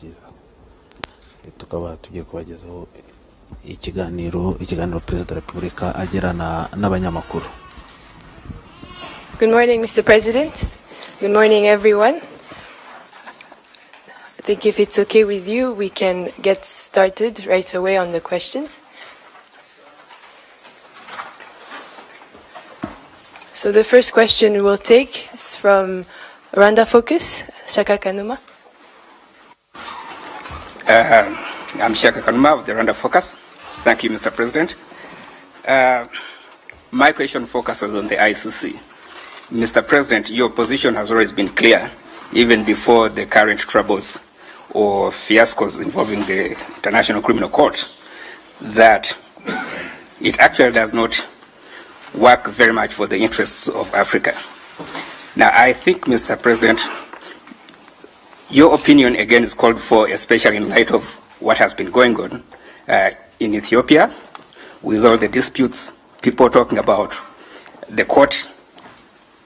byiza. Tukaba tugiye kubagezaho ikiganiro Perezida wa Repubulika agirana n'abanyamakuru. Good morning, Mr. President. Good morning, everyone. I think if it's okay with you, we can get started right away on the questions. So the first question we'll take is from Rwanda Focus, Shaka Kanuma. I'm Shaka Kanuma of the Rwanda Focus. Thank you, Mr. President. My question focuses on the ICC. Mr. President, your position has always been clear, even before the current troubles or fiascos involving the International Criminal Court, that it actually does not work very much for the interests of Africa. Now, I think, Mr. President, your opinion again is called for, especially in light of what has been going on in Ethiopia, with all the disputes, people talking about the court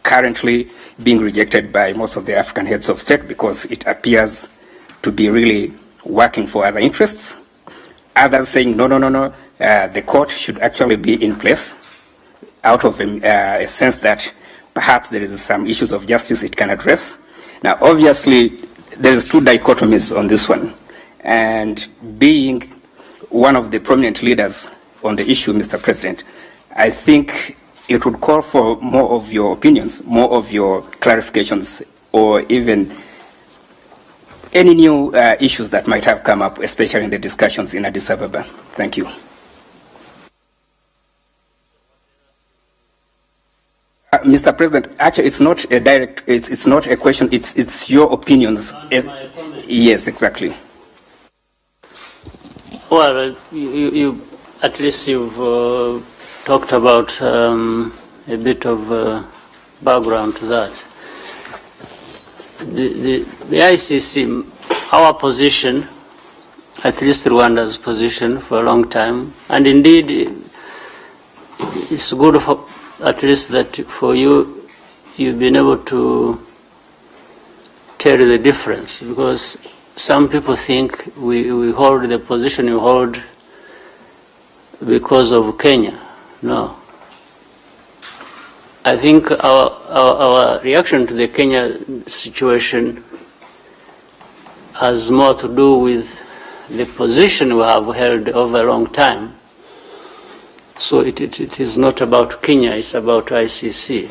currently being rejected by most of the African heads of state because it appears to be really working for other interests. Others saying, no, the court should actually be in place out of a sense that perhaps there is some issues of justice it can address. Now, obviously, there's two dichotomies on this one. And being one of the prominent leaders on the issue, Mr. President, I think it would call for more of your opinions, more of your clarifications, or even any new issues that might have come up, especially in the discussions in Addis Ababa. Thank you. Mr. President, actually, it's not a direct. It's not a question. It's your opinions. Yes, exactly. Well, you at least you've talked about a bit of background to that. The ICC, our position, at least Rwanda's position for a long time, and indeed it's good for at least that for you, you've been able to tell the difference, because some people think we hold the position you hold because of Kenya. No. I think our reaction to the Kenya situation has more to do with the position we have held over a long time. So it is not about Kenya, it's about ICC.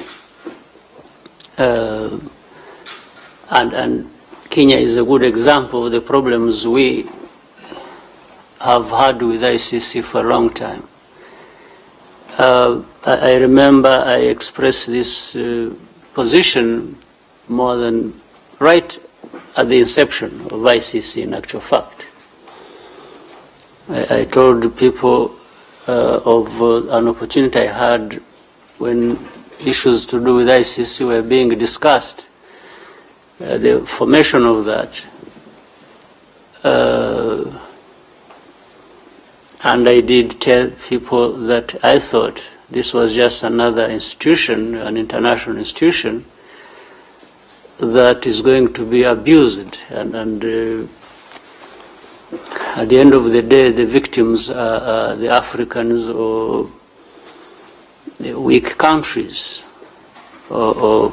And Kenya is a good example of the problems we have had with ICC for a long time. I remember I expressed this position more than right at the inception of ICC, in actual fact. I told people of an opportunity I had when issues to do with ICC were being discussed, the formation of that. And I did tell people that I thought this was just another institution, an international institution, that is going to be abused. And at the end of the day, the victims are the Africans or the weak countries or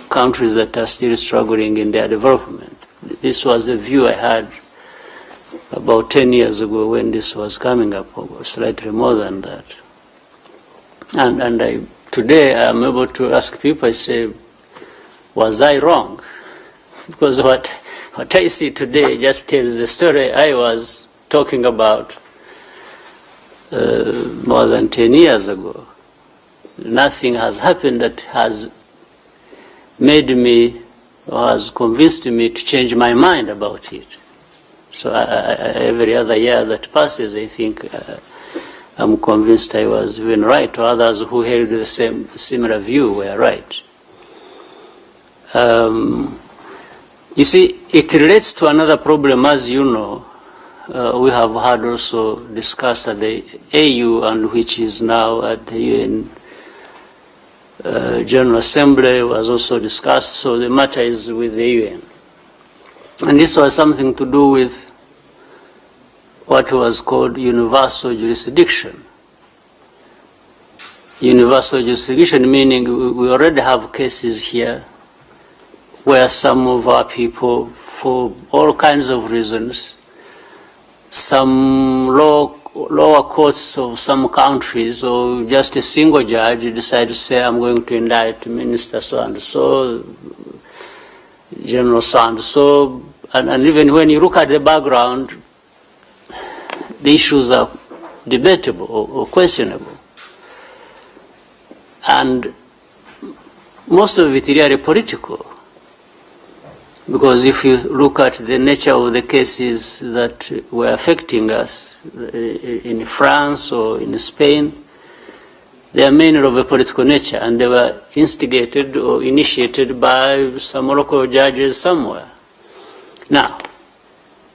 countries that are still struggling in their development. This was the view I had about 10 years ago when this was coming up, or slightly more than that. And today I'm able to ask people, I say, was I wrong? Because what I see today just tells the story I was talking about more than 10 years ago. Nothing has happened that has made me or has convinced me to change my mind about it. So every other year that passes, I think I'm convinced I was even right, or others who held the similar view were right. You see, it relates to another problem, as you know. We have had also discussed at the AU, and which is now at the UN General Assembly, was also discussed. So the matter is with the UN. And this was something to do with what was called universal jurisdiction. Universal jurisdiction meaning we already have cases here where some of our people, for all kinds of reasons, some lower courts of some countries or just a single judge decide to say, I'm going to indict Minister so-and-so, General so-and-so, and even when you look at the background, the issues are debatable or questionable. And most of it really political. Because if you look at the nature of the cases that were affecting us in France or in Spain, they are mainly of a political nature, and they were instigated or initiated by some local judges somewhere. Now,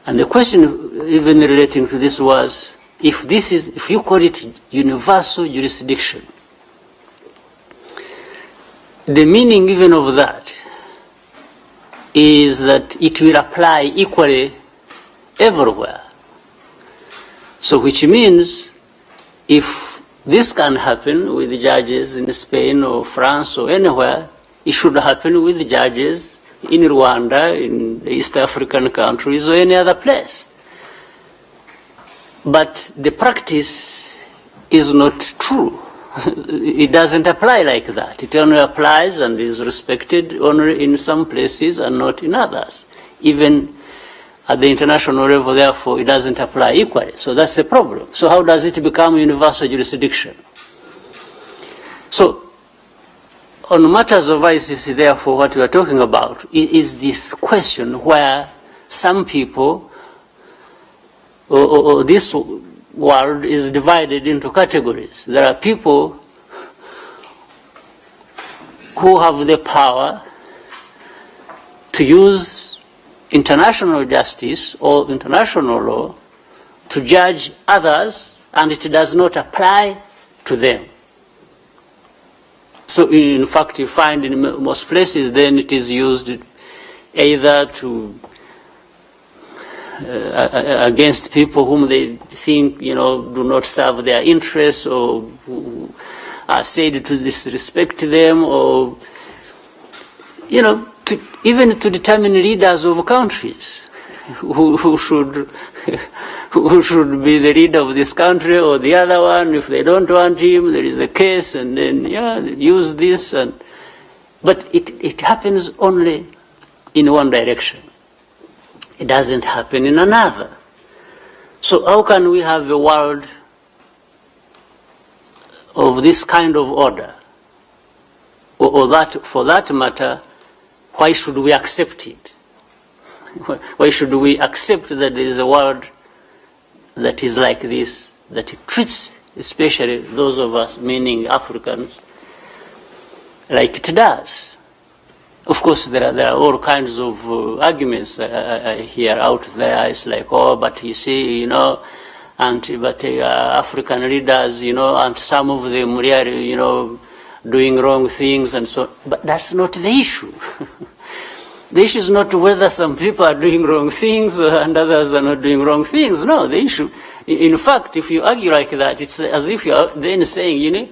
and the question even relating to this was, if you call it universal jurisdiction, the meaning even of that is that it will apply equally everywhere. So which means if this can happen with judges in Spain or France or anywhere, it should happen with judges in Rwanda, in the East African countries or any other place. But the practice is not true. It doesn't apply like that. It only applies and is respected only in some places and not in others. Even at the international level, therefore, it doesn't apply equally. So that's the problem. So how does it become universal jurisdiction? So on matters of ICC, therefore, what we are talking about is this question where some people or this world is divided into categories. There are people who have the power to use international justice or international law to judge others, and it does not apply to them. So in fact, you find in most places then it is used either to against people whom they think, do not serve their interests or who are said to disrespect them, or, even to determine leaders of countries who should be the leader of this country or the other one. If they don't want him, there is a case, and then, use this. But it happens only in one direction. It doesn't happen in another. So how can we have a world of this kind of order? Or that, for that matter, why should we accept it? Why should we accept that there is a world that is like this, that it treats especially those of us, meaning Africans, like it does? Of course, there are all kinds of arguments I hear out there. It's like, but you see, African leaders, and some of them really, doing wrong things and so on. But that's not the issue. The issue is not whether some people are doing wrong things and others are not doing wrong things. No, the issue, in fact, if you argue like that, it's as if you are then saying,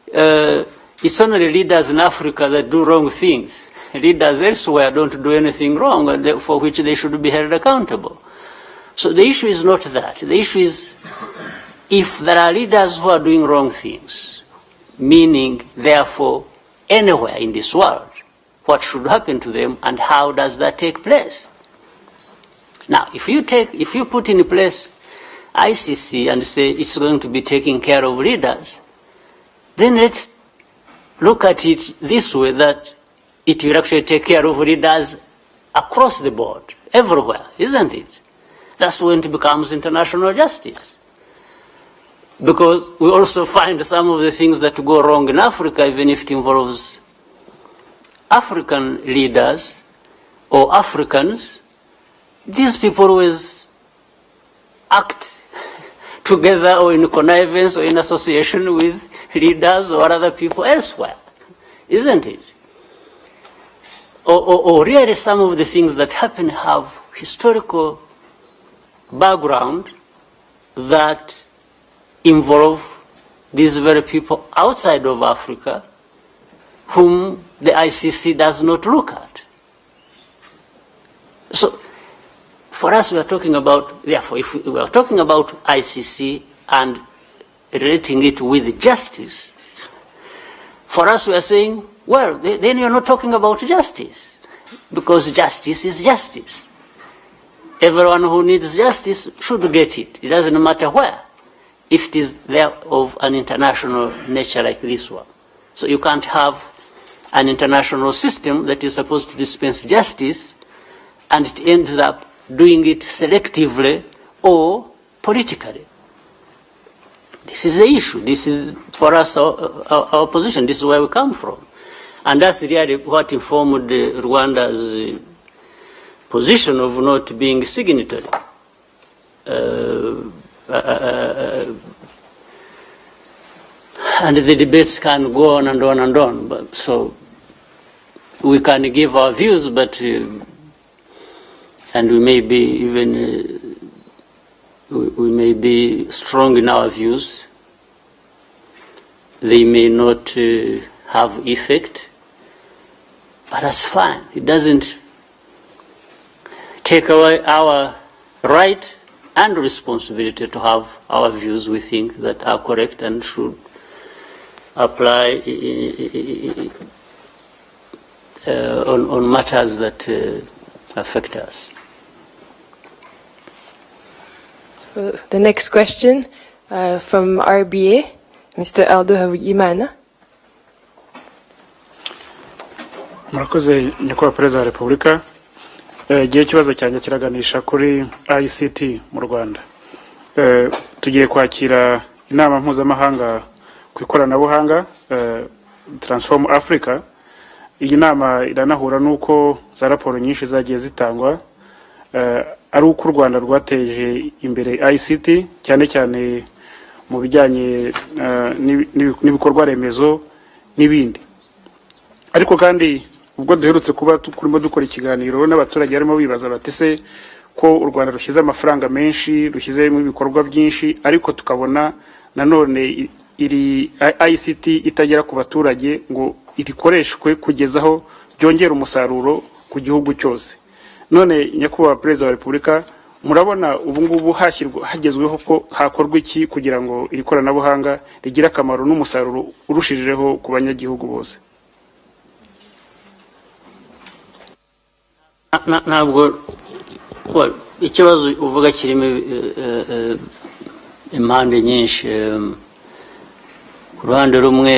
it's only leaders in Africa that do wrong things. Leaders elsewhere don't do anything wrong, and for which they should be held accountable. So the issue is not that. The issue is if there are leaders who are doing wrong things, meaning, therefore, anywhere in this world, what should happen to them and how does that take place? Now, if you put in place ICC and say it's going to be taking care of leaders, then let's look at it this way, that it will actually take care of leaders across the board, everywhere, isn't it? That's when it becomes international justice. Because we also find some of the things that go wrong in Africa, even if it involves African leaders or Africans, these people always act together or in connivance or in association with leaders or other people elsewhere, isn't it? or really some of the things that happen have historical background that involve these very people outside of Africa whom the ICC does not look at. So, for us, we are talking about, therefore, if we are talking about ICC and relating it with justice, for us, we are saying, well, then you're not talking about justice, because justice is justice. Everyone who needs justice should get it. It doesn't matter where, if it is there of an international nature like this one. So you can't have an international system that is supposed to dispense justice and it ends up doing it selectively or politically. This is the issue. This is, for us, our position. This is where we come from. And that's really what informed Rwanda's position of not being signatory. And the debates can go on and on and on. But, so we can give our views, but and we may be even we may be strong in our views. They may not have effect, but that's fine. It doesn't take away our right and responsibility to have our views we think that are correct and should apply on matters that affect us. The next question from RBA, Mr. Aldo Havugimana. Murakoze nyakubahwa Perezida wa Repubulika. Igihe ikibazo cyanjye kiraganisha kuri ICT mu Rwanda. Tugiye kwakira inama mpuzamahanga ku ikoranabuhanga Transform Africa. Iyi nama iranahura nuko za raporo nyinshi zagiye zitangwa ari uko u Rwanda rwateje imbere ICT cyane cyane mu bijyanye n'ibikorwa remezo n'ibindi. Ariko kandi ubwo duherutse kuba turimo dukora ikiganiro n'abaturage barimo bibaza bati se ko u Rwanda rushyize amafaranga menshi rushyize mu bikorwa byinshi ariko tukabona nanone iri ICT itagera ku baturage ngo irikoreshwe kugezaho byongera umusaruro ku gihugu cyose. None nyakubahwa Perezida wa Repubulika, murabona ubu ngubu hagezweho ko hakorwa iki kugira ngo iri koranabuhanga rigira akamaro n'umusaruro urushijeho ku banyagihugu bose? Ntabwo ikibazo uvuga kirimo impande nyinshi. Ku ruhande rumwe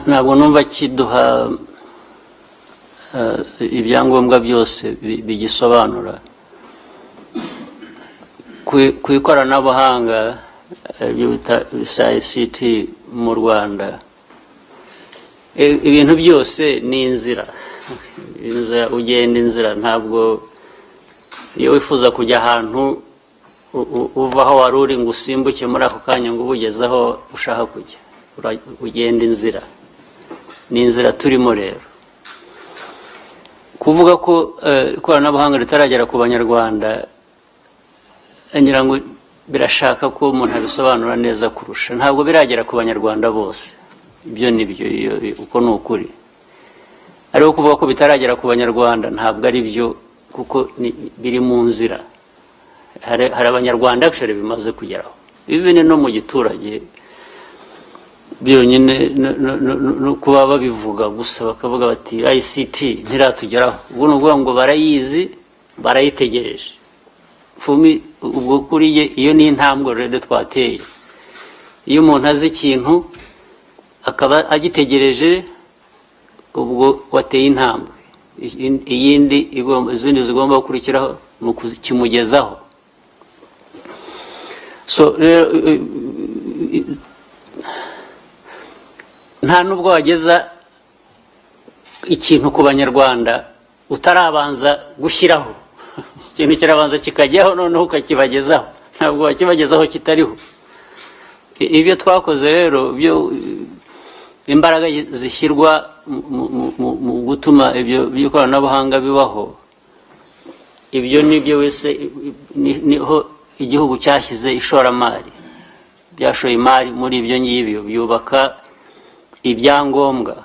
ntabwo numva kiduha ibyangombwa byose bigisobanura. Ku ikoranabuhanga bisa ICT mu Rwanda, ibintu byose ni inzira ugenda inzira. Ntabwo iyo wifuza kujya ahantu uva aho wari uri ngo usimbuke muri ako kanya ngo ubugeze aho ushaka kujya, ugenda inzira. Ni inzira turimo rero. Kuvuga ko ikoranabuhanga ritaragera ku Banyarwanda, ngira ngo birashaka ko umuntu abisobanura neza kurusha. Ntabwo biragera ku Banyarwanda bose, ibyo ni byo, uko ni ukuri. Ariko kuvuga ko bitaragera ku Banyarwanda ntabwo ari byo, kuko biri mu nzira. Hari Abanyarwanda actually bimaze kugeraho, even no mu giturage byonyine no kuba babivuga gusa bakavuga bati ICT ntiratugeraho. Ubwo ni ukuvuga ngo barayizi, barayitegereje. Fumi ubwo kuriye iyo ni intambwe rero twateye. Iyo umuntu azi ikintu akaba agitegereje, ubwo wateye intambwe. Izindi zigomba gukurikiraho mu kimugezaho. So nta nubwo wageza ikintu ku Banyarwanda utarabanza gushyiraho. Ikintu kirabanza kikajyaho noneho ukakibagezaho. Ntabwo wakibagezaho kitariho. Ibyo twakoze rero imbaraga zishyirwa mu gutuma ibyo by'ikoranabuhanga bibaho, ibyo nibyo wese niho igihugu cyashyize ishoramari, byashoye imari muri ibyo ngibyo, byubaka ibyangombwa,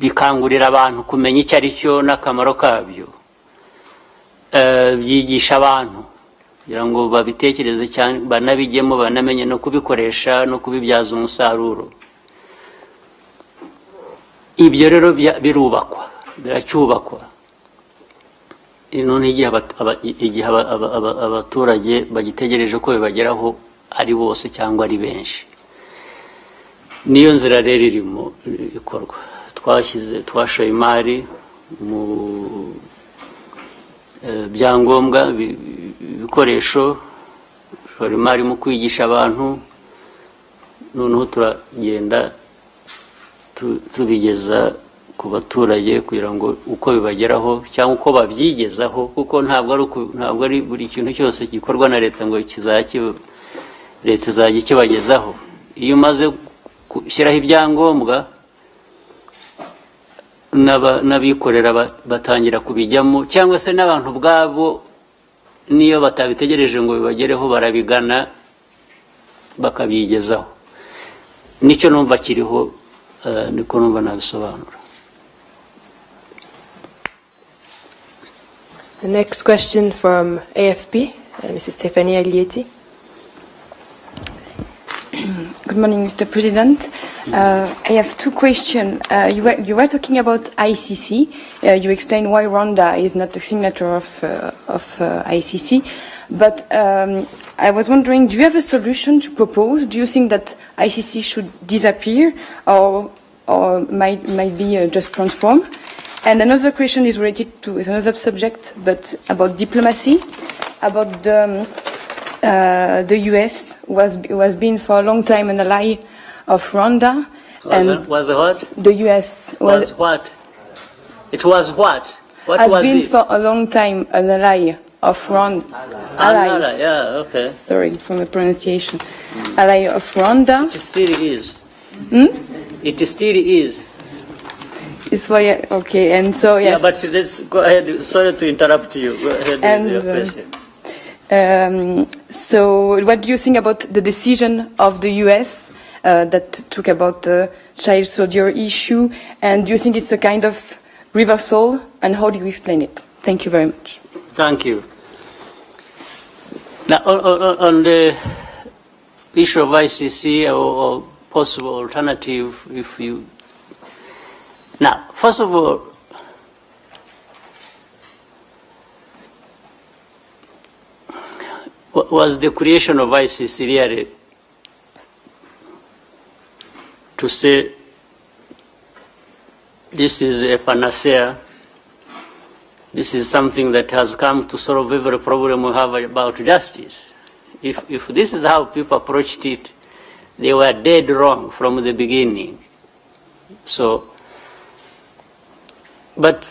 bikangurira abantu kumenya icyo ari cyo n'akamaro kabyo, byigisha abantu kugira ngo babitekereze cyane, banabijyemo, banamenye no kubikoresha no kubibyaza umusaruro. Ibyo rero birubakwa, biracyubakwa. None igihe abaturage bagitegereje ko bibageraho ari bose cyangwa ari benshi, niyo nzira rero irimo ikorwa. Twashoye imari mu byangombwa, ibikoresho, dushora imari mu kwigisha abantu, noneho turagenda tubigeza ku baturage kugira ngo uko bibageraho cyangwa uko babyigezaho, kuko ntabwo ari buri kintu cyose gikorwa na leta ngo leta izajya ikibagezaho. Iyo umaze gushyiraho ibyangombwa, n'abikorera batangira kubijyamo, cyangwa se n'abantu ubwabo niyo batabitegereje ngo bibagereho barabigana bakabyigezaho. Nicyo numva kiriho, niko numva nabisobanura. The next question from AFP, Mrs. Stephanie Aglietti. Good morning, Mr. President. I have two questions. You were talking about ICC. You explained why Rwanda is not a signatory of ICC. But I was wondering, do you have a solution to propose? Do you think that ICC should disappear or might be just transformed? And another question is related to another subject, but about diplomacy, about the US was been for a long time an ally of Rwanda. Was what? The US was what? It was what? What has was been it? for a long time an ally of Rwanda. Ally, yeah, okay. Sorry for my pronunciation. Ally of Rwanda. It still is. It still is. It's why, okay, and so yes. Yeah, but let's go ahead. Sorry to interrupt you. Go ahead with your question. So what do you think about the decision of the US that took about the child soldier issue? And do you think it's a kind of reversal? And how do you explain it? Thank you very much. Thank you. Now, on the issue of ICC or possible alternative, if you... Now, first of all, was the creation of ICC really to say this is a panacea, this is something that has come to solve every problem we have about justice? If this is how people approached it, they were dead wrong from the beginning. So, but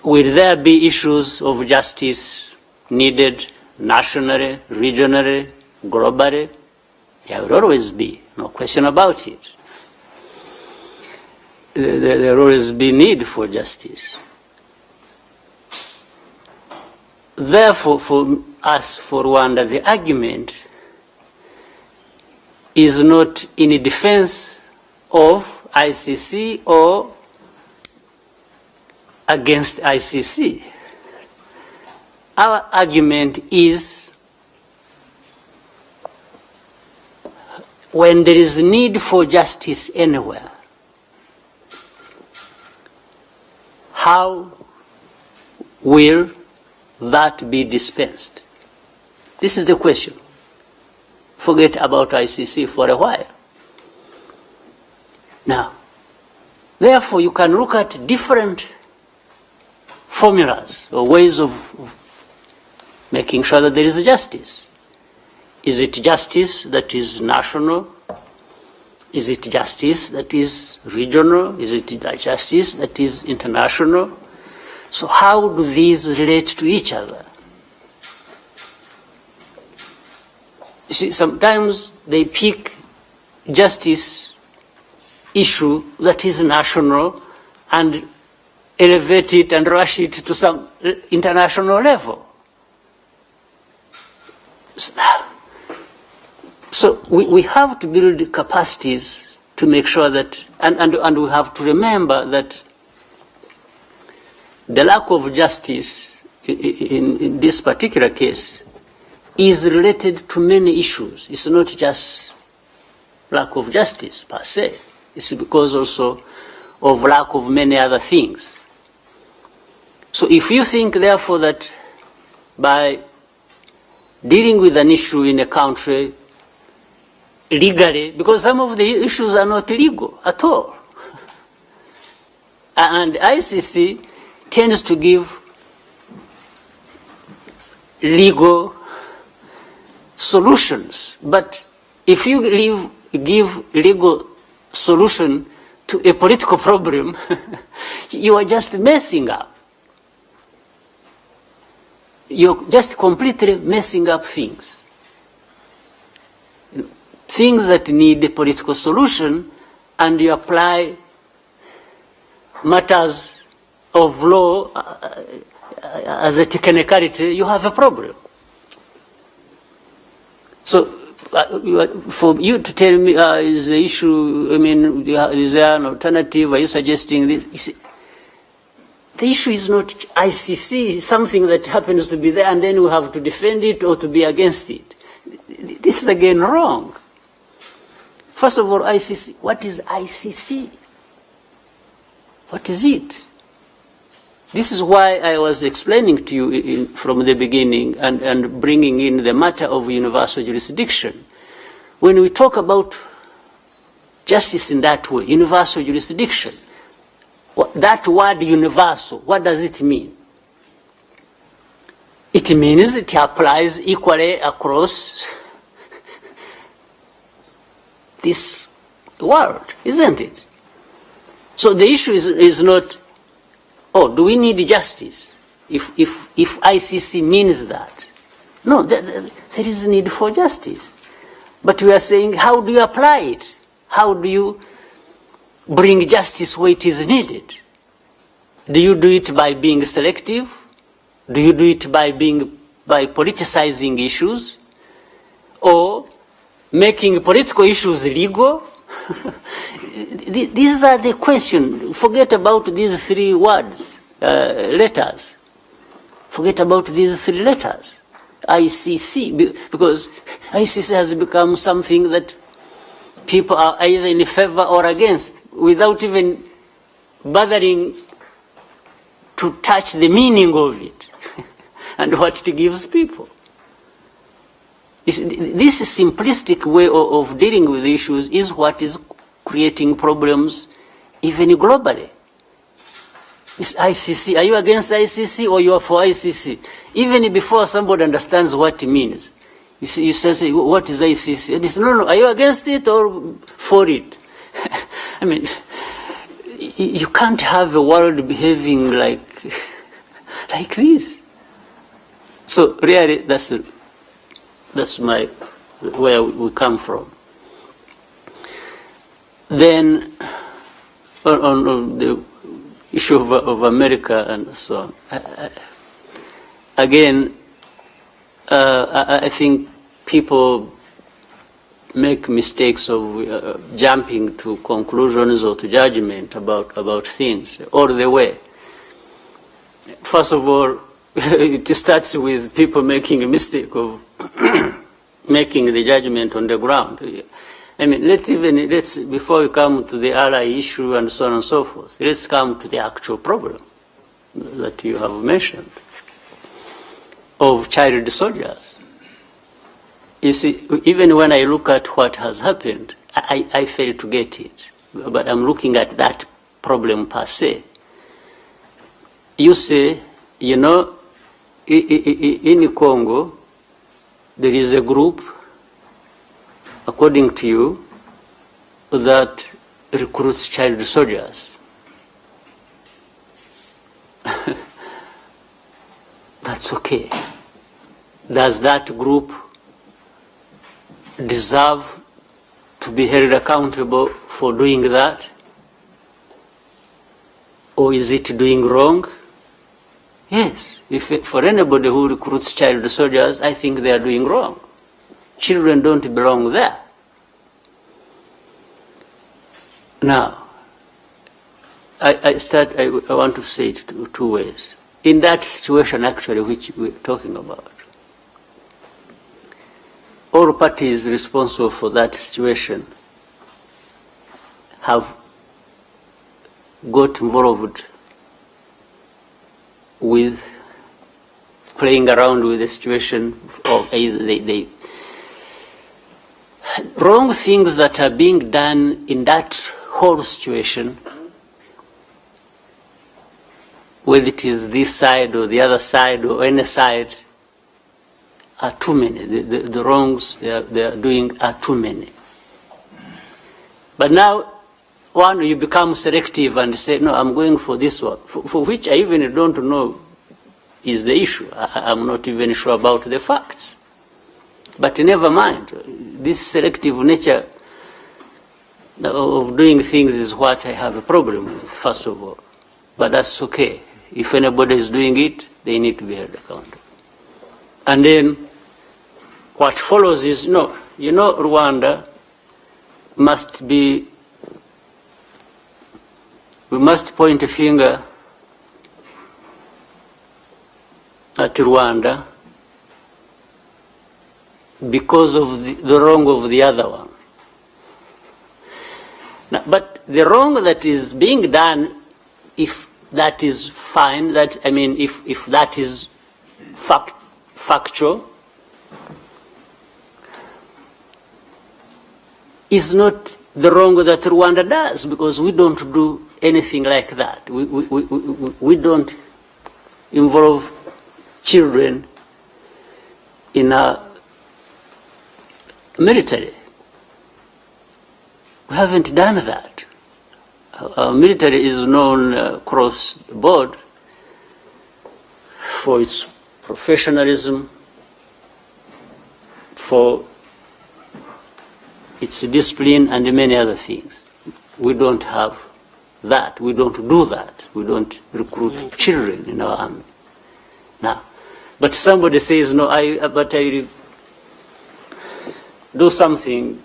will there be issues of justice needed nationally, regionally, globally? There will always be, no question about it. There will always be need for justice. Therefore, for us, for Rwanda, the argument is not in defense of ICC or against ICC. Our argument is when there is need for justice anywhere, how will that be dispensed? This is the question. Forget about ICC for a while. Now, therefore, you can look at different formulas or ways of making sure that there is justice. Is it justice that is national? Is it justice that is regional? Is it justice that is international? So how do these relate to each other? You see, sometimes they pick justice issue that is national and elevate it and rush it to some international level. So we have to build capacities to make sure that, and we have to remember that the lack of justice in this particular case is related to many issues. It's not just lack of justice per se. It's because also of lack of many other things. So if you think, therefore, that by dealing with an issue in a country legally, because some of the issues are not legal at all, and ICC tends to give legal solutions. But if you give legal solution to a political problem, you are just messing up. You're just completely messing up things. Things that need a political solution, and you apply matters of law as a technicality, you have a problem. So for you to tell me, is the issue, I mean, is there an alternative? Are you suggesting this? You see, the issue is not ICC, something that happens to be there, and then we have to defend it or to be against it. This is again wrong. First of all, ICC, what is ICC? What is it? This is why I was explaining to you from the beginning and bringing in the matter of universal jurisdiction. When we talk about justice in that way, universal jurisdiction, that word universal, what does it mean? It means it applies equally across this world, isn't it? So the issue is not, oh, do we need justice if ICC means that? No, there is a need for justice. But we are saying, how do you apply it? How do you bring justice where it is needed? Do you do it by being selective? Do you do it by politicizing issues? Or making political issues legal? These are the questions. Forget about these three words, letters. Forget about these three letters. ICC, because ICC has become something that people are either in favor or against, without even bothering to touch the meaning of it and what it gives people. This simplistic way of dealing with issues is what is creating problems even globally. It's ICC. Are you against ICC or you are for ICC? Even before somebody understands what it means. You say, what is ICC? And they say, no, are you against it or for it? I mean, you can't have a world behaving like this. So really, that's where we come from. Then, on the issue of America and so on, again, I think people make mistakes of jumping to conclusions or to judgment about things all the way. First of all, it starts with people making a mistake of making the judgment on the ground. I mean, let's before we come to the ally issue and so on and so forth, let's come to the actual problem that you have mentioned of child soldiers. You see, even when I look at what has happened, I fail to get it. But I'm looking at that problem per se. You say, you know, in Congo, there is a group, according to you, that recruits child soldiers. That's okay. Does that group deserve to be held accountable for doing that? Or is it doing wrong? Yes. For anybody who recruits child soldiers, I think they are doing wrong. Children don't belong there. Now, I want to say it two ways. In that situation, actually, which we're talking about, all parties responsible for that situation have got involved with playing around with the situation of either wrong things that are being done in that whole situation, whether it is this side or the other side or any side, are too many. The wrongs they are doing are too many. But now, you become selective and say, no, I'm going for this one, for which I even don't know is the issue. I'm not even sure about the facts. But never mind. This selective nature of doing things is what I have a problem with, first of all. But that's okay. If anybody is doing it, they need to be held accountable. And then what follows is, Rwanda must be, we must point a finger at Rwanda because of the wrong of the other one. Now, but the wrong that is being done, if that is fine, if that is factual, is not the wrong that Rwanda does, because we don't do anything like that. We don't involve children in our military. We haven't done that. Our military is known across the board for its professionalism, for its discipline, and many other things. We don't have that. We don't do that. We don't recruit children in our army. Now, but somebody says, no, I do something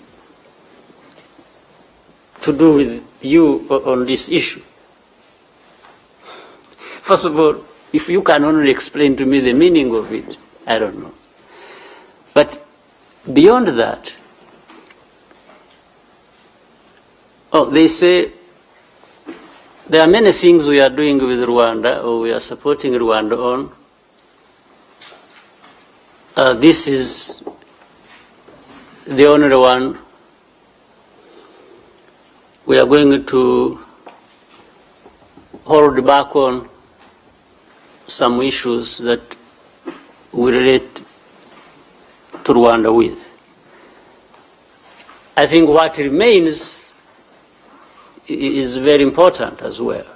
to do with you on this issue. First of all, if you can only explain to me the meaning of it, I don't know. But beyond that, they say there are many things we are doing with Rwanda, or we are supporting Rwanda on. This is the only one we are going to hold back on some issues that we relate to Rwanda with. I think what remains is very important as well.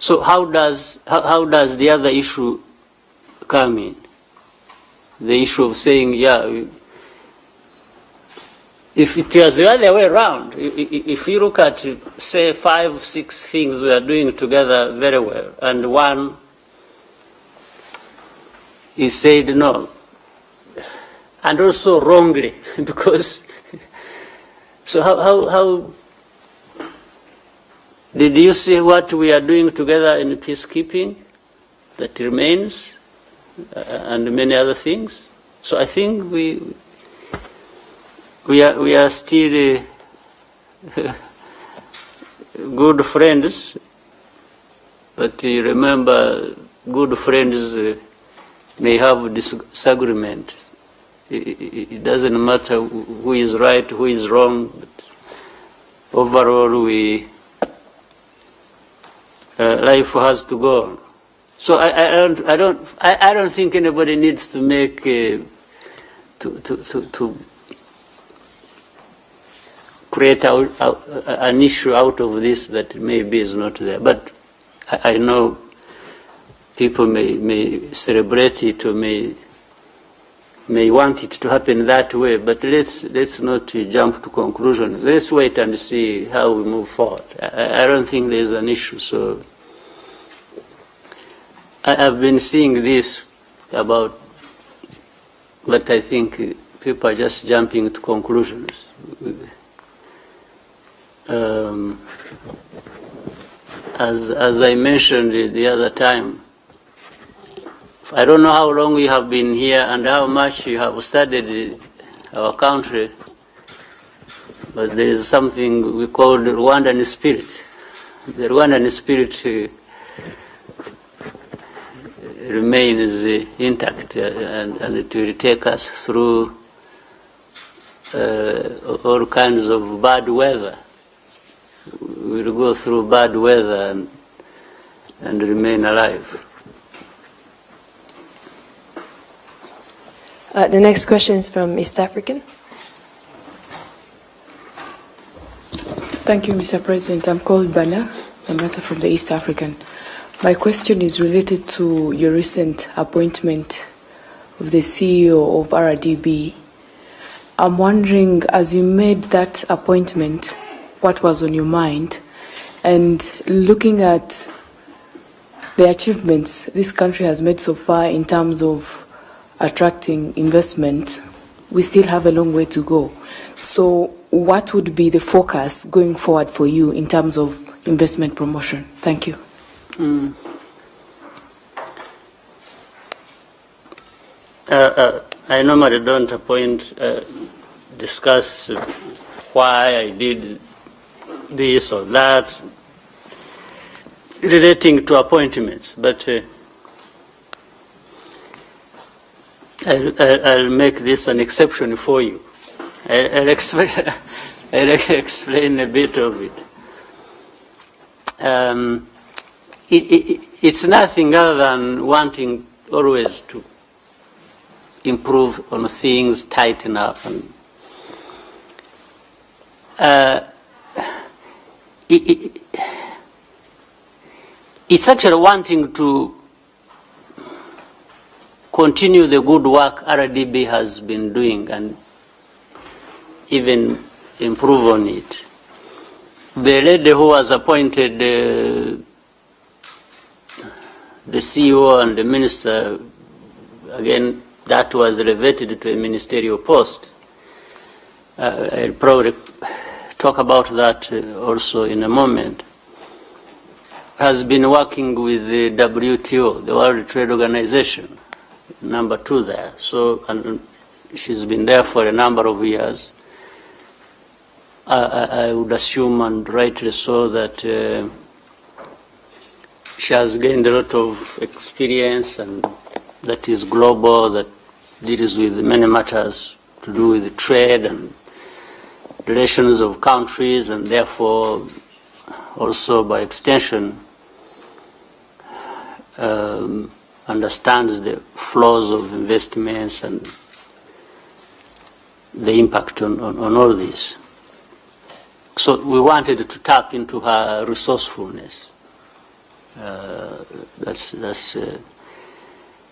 So how does the other issue come in? The issue of saying, if it was the other way around, if you look at, say, 5, 6 things we are doing together very well, and one is said no, and also wrongly, because, so how did you see what we are doing together in peacekeeping that remains, and many other things? So I think we are still good friends, but remember, good friends may have disagreement. It doesn't matter who is right, who is wrong, but overall life has to go on. So I don't think anybody needs to make to create an issue out of this that maybe is not there. But I know people may celebrate it or may may want it to happen that way, but let's not jump to conclusions. Let's wait and see how we move forward. I don't think there's an issue. So I've been seeing this about, but I think people are just jumping to conclusions. As I mentioned the other time, I don't know how long you have been here and how much you have studied our country, but there is something we call the Rwandan spirit. The Rwandan spirit remains intact, and it will take us through all kinds of bad weather. We will go through bad weather and remain alive. The next question is from East African. Thank you, Mr. President. I'm called Bana, I'm from the East African. My question is related to your recent appointment of the CEO of RDB. I'm wondering, as you made that appointment, what was on your mind? And looking at the achievements this country has made so far in terms of attracting investment, we still have a long way to go. So what would be the focus going forward for you in terms of investment promotion? Thank you. I normally don't discuss why I did this or that relating to appointments, but I'll make this an exception for you. I'll explain a bit of it. It's nothing other than wanting always to improve on things, tighten up, and it's actually wanting to continue the good work RDB has been doing and even improve on it. The lady who was appointed the CEO and the minister, again, that was elevated to a ministerial post. I'll probably talk about that also in a moment. Has been working with the WTO, the World Trade Organization, number 2 there. So, and she's been there for a number of years. I would assume, and rightly so, that she has gained a lot of experience, and that is global, that deals with many matters to do with trade and relations of countries, and therefore also by extension understands the flows of investments and the impact on all this. So we wanted to tap into her resourcefulness.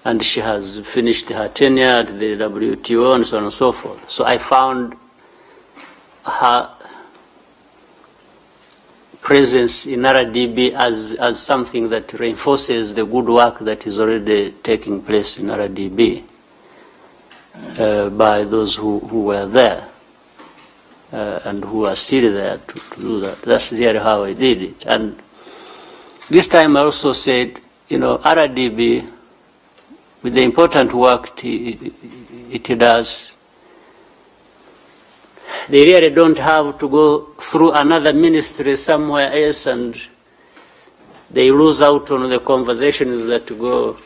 And she has finished her tenure at the WTO and so on and so forth. So I found her presence in RDB as something that reinforces the good work that is already taking place in RDB by those who were there and who are still there to do that. That's really how I did it. And this time I also said, RDB, with the important work it does, they really don't have to go through another ministry somewhere else, and they lose out on the conversations that go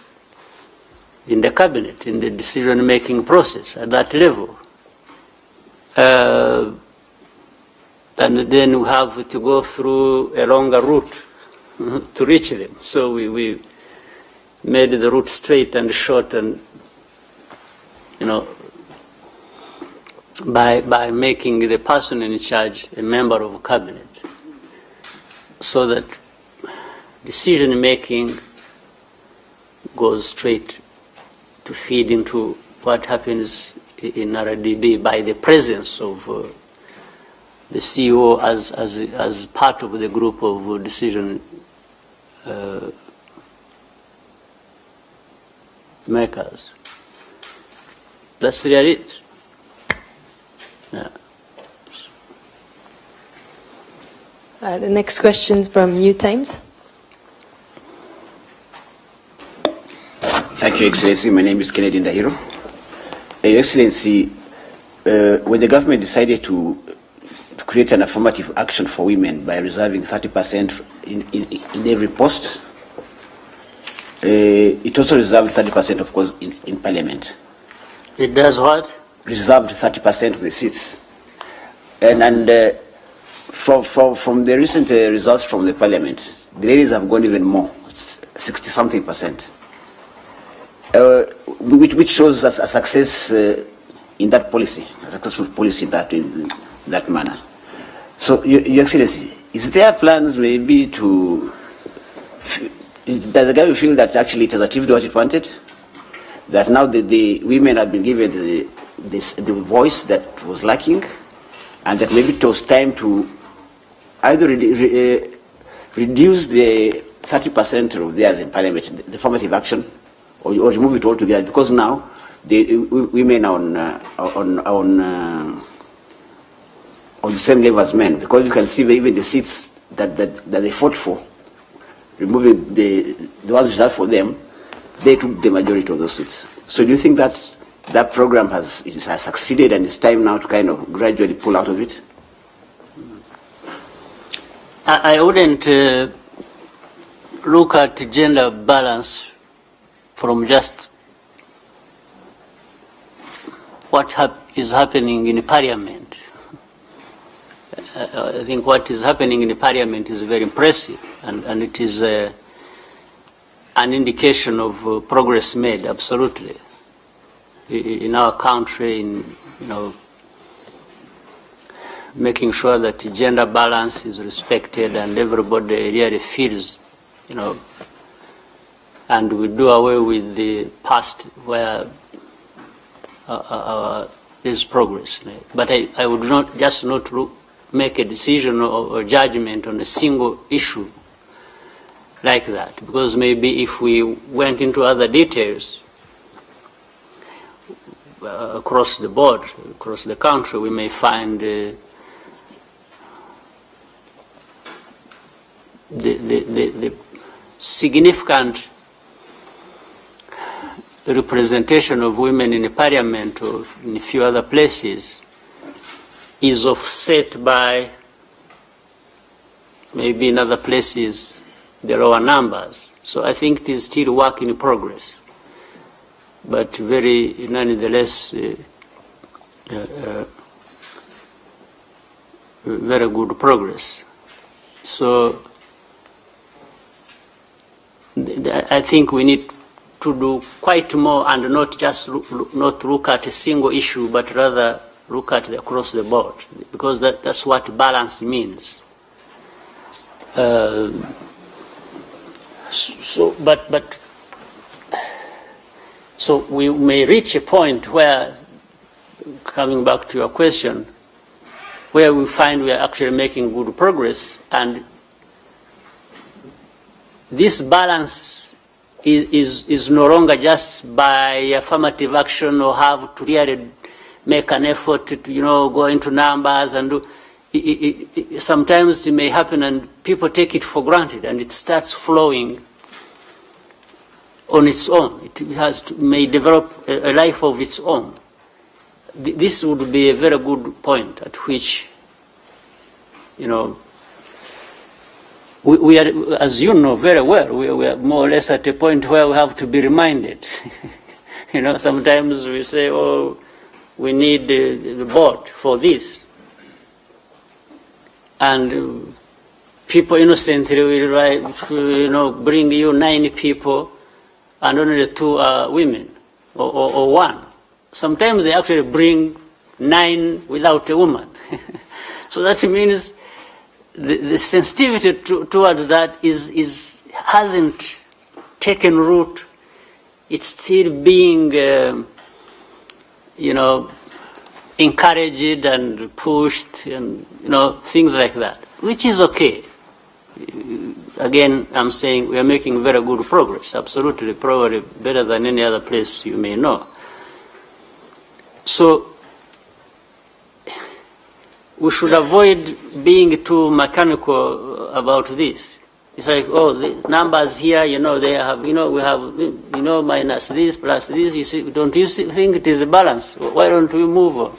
in the cabinet, in the decision-making process at that level. And then we have to go through a longer route to reach them. So we made the route straight and short, and by making the person in charge a member of cabinet, so that decision making goes straight to feed into what happens in RDB by the presence of the CEO as part of the group of decision makers. That's really it. Yeah. The next question's from New Times. Thank you, Excellency. My name is Kennedy Ndahiro. Your Excellency, when the government decided to create an affirmative action for women by reserving 30% in every post, it also reserved 30%, of course, in Parliament. It does what? Reserved 30% of the seats. And from the recent results from the Parliament, the ladies have gone even more, 60-something%. Which shows us a success in that policy, a successful policy in that manner. So, Your Excellency, is there plans maybe to, does the government feel that actually it has achieved what it wanted? That now the women have been given the voice that was lacking, and that maybe it was time to either reduce the 30% of theirs in Parliament, the affirmative action, or remove it altogether, because now the women are on the same level as men, because you can see even the seats that they fought for, removing the ones reserved for them, they took the majority of those seats. So do you think that that program has succeeded, and it's time now to kind of gradually pull out of it? I wouldn't look at gender balance from just what is happening in Parliament. I think what is happening in the Parliament is very impressive, and it is an indication of progress made, absolutely, in our country, in making sure that gender balance is respected and everybody really feels, and we do away with the past where there's progress. But I would not make a decision or judgment on a single issue like that, because maybe if we went into other details across the board, across the country, we may find the significant representation of women in the Parliament or in a few other places is offset by maybe in other places the lower numbers. So I think it is still work in progress, but very nonetheless very good progress. So I think we need to do quite more, and not just not look at a single issue, but rather look at across the board, because that's what balance means. So we may reach a point where, coming back to your question, where we find we are actually making good progress, and this balance is no longer just by affirmative action or have to really make an effort to go into numbers and do. Sometimes it may happen and people take it for granted, and it starts flowing on its own. It may develop a life of its own. This would be a very good point at which, we are, as you know very well, we are more or less at a point where we have to be reminded. Sometimes we say, oh, we need the board for this. And people innocently will write, bring you 9 people and only 2 are women, or 1. Sometimes they actually bring 9 without a woman. So that means the sensitivity towards that hasn't taken root. It's still being encouraged and pushed and, things like that, which is okay. Again, I'm saying we are making very good progress, absolutely, probably better than any other place you may know. So we should avoid being too mechanical about this. It's like, the numbers here, they have, we have, minus this, plus this. You see, don't you think it is a balance? Why don't we move on?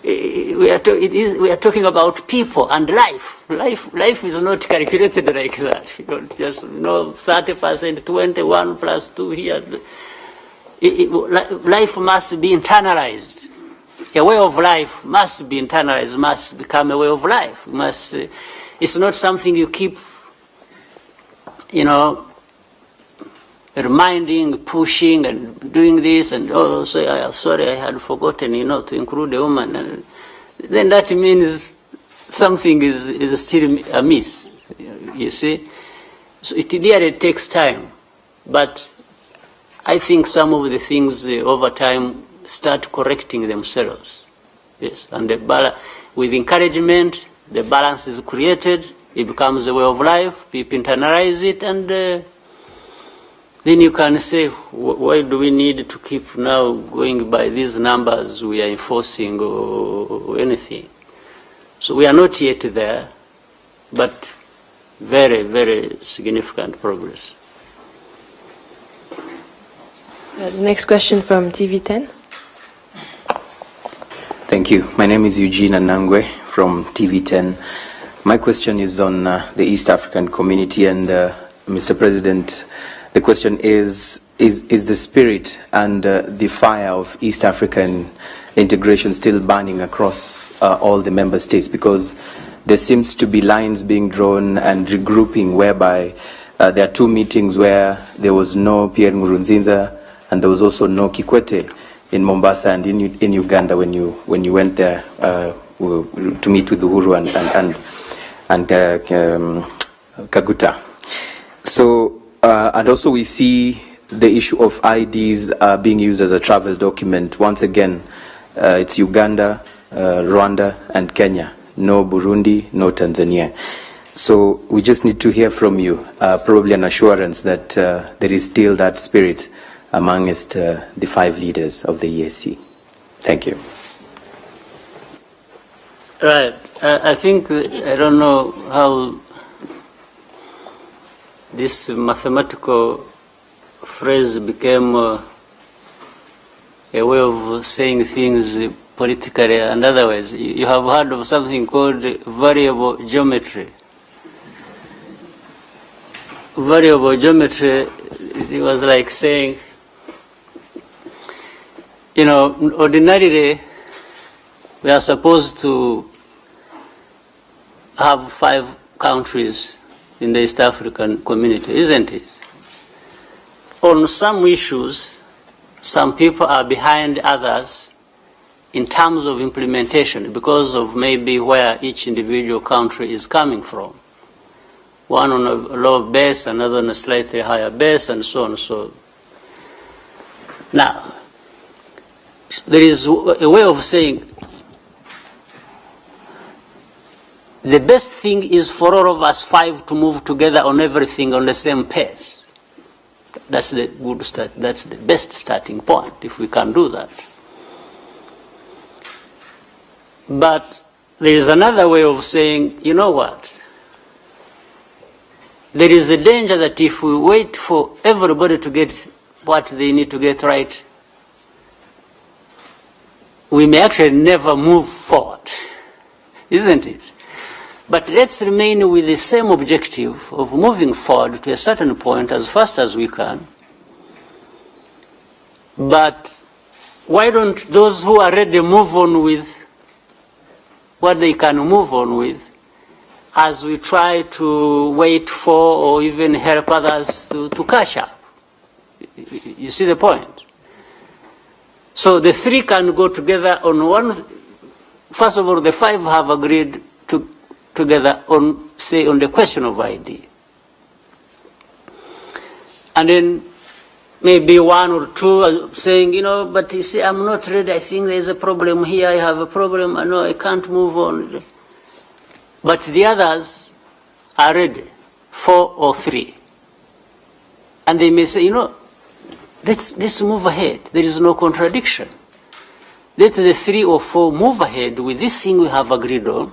We are talking about people and life. Life is not calculated like that. You don't just 30%, 21 plus 2 here. Life must be internalized. A way of life must be internalized. Must become a way of life. It's not something you keep, reminding, pushing, and doing this, and sorry, I had forgotten, to include a woman. And then that means something is still amiss, you see. So it really takes time, but I think some of the things over time start correcting themselves. Yes, and with encouragement, the balance is created. It becomes a way of life. People internalize it, and then you can say, why do we need to keep now going by these numbers we are enforcing or anything? So we are not yet there, but very, very significant progress. The next question from TV10. Thank you. My name is Eugene Anangwe from TV10. My question is on the East African community, and Mr. President, the question is the spirit and the fire of East African integration still burning across all the member states? Because there seems to be lines being drawn and regrouping whereby there are 2 meetings where there was no Pierre Nkurunziza and there was also no Kikwete in Mombasa and in Uganda when you went there to meet with Uhuru and Kaguta. So, and also we see the issue of IDs being used as a travel document. Once again, it's Uganda, Rwanda, and Kenya. No Burundi, no Tanzania. So we just need to hear from you, probably an assurance that there is still that spirit amongst the 5 leaders of the EAC. Thank you. Right. I think, I don't know how this mathematical phrase became a way of saying things politically and otherwise. You have heard of something called variable geometry. Variable geometry, it was like saying, ordinarily we are supposed to have 5 countries in the East African community, isn't it? On some issues, some people are behind others in terms of implementation because of maybe where each individual country is coming from. One on a low base, another on a slightly higher base, and so on. So now, there is a way of saying the best thing is for all of us 5 to move together on everything on the same pace. That's the good start. That's the best starting point, if we can do that. But there is another way of saying, you know what? There is a danger that if we wait for everybody to get what they need to get right, we may actually never move forward, isn't it? But let's remain with the same objective of moving forward to a certain point as fast as we can. But why don't those who are ready move on with what they can move on with, as we try to wait for or even help others to catch up? You see the point? So the 3 can go together on one. First of all, the 5 have agreed together on, say, on the question of ID. And then maybe one or two are saying, but you see, I'm not ready. I think there's a problem here. I have a problem. I know I can't move on. But the others are ready, 4 or 3. And they may say, let's move ahead. There is no contradiction. Let the 3 or 4 move ahead with this thing we have agreed on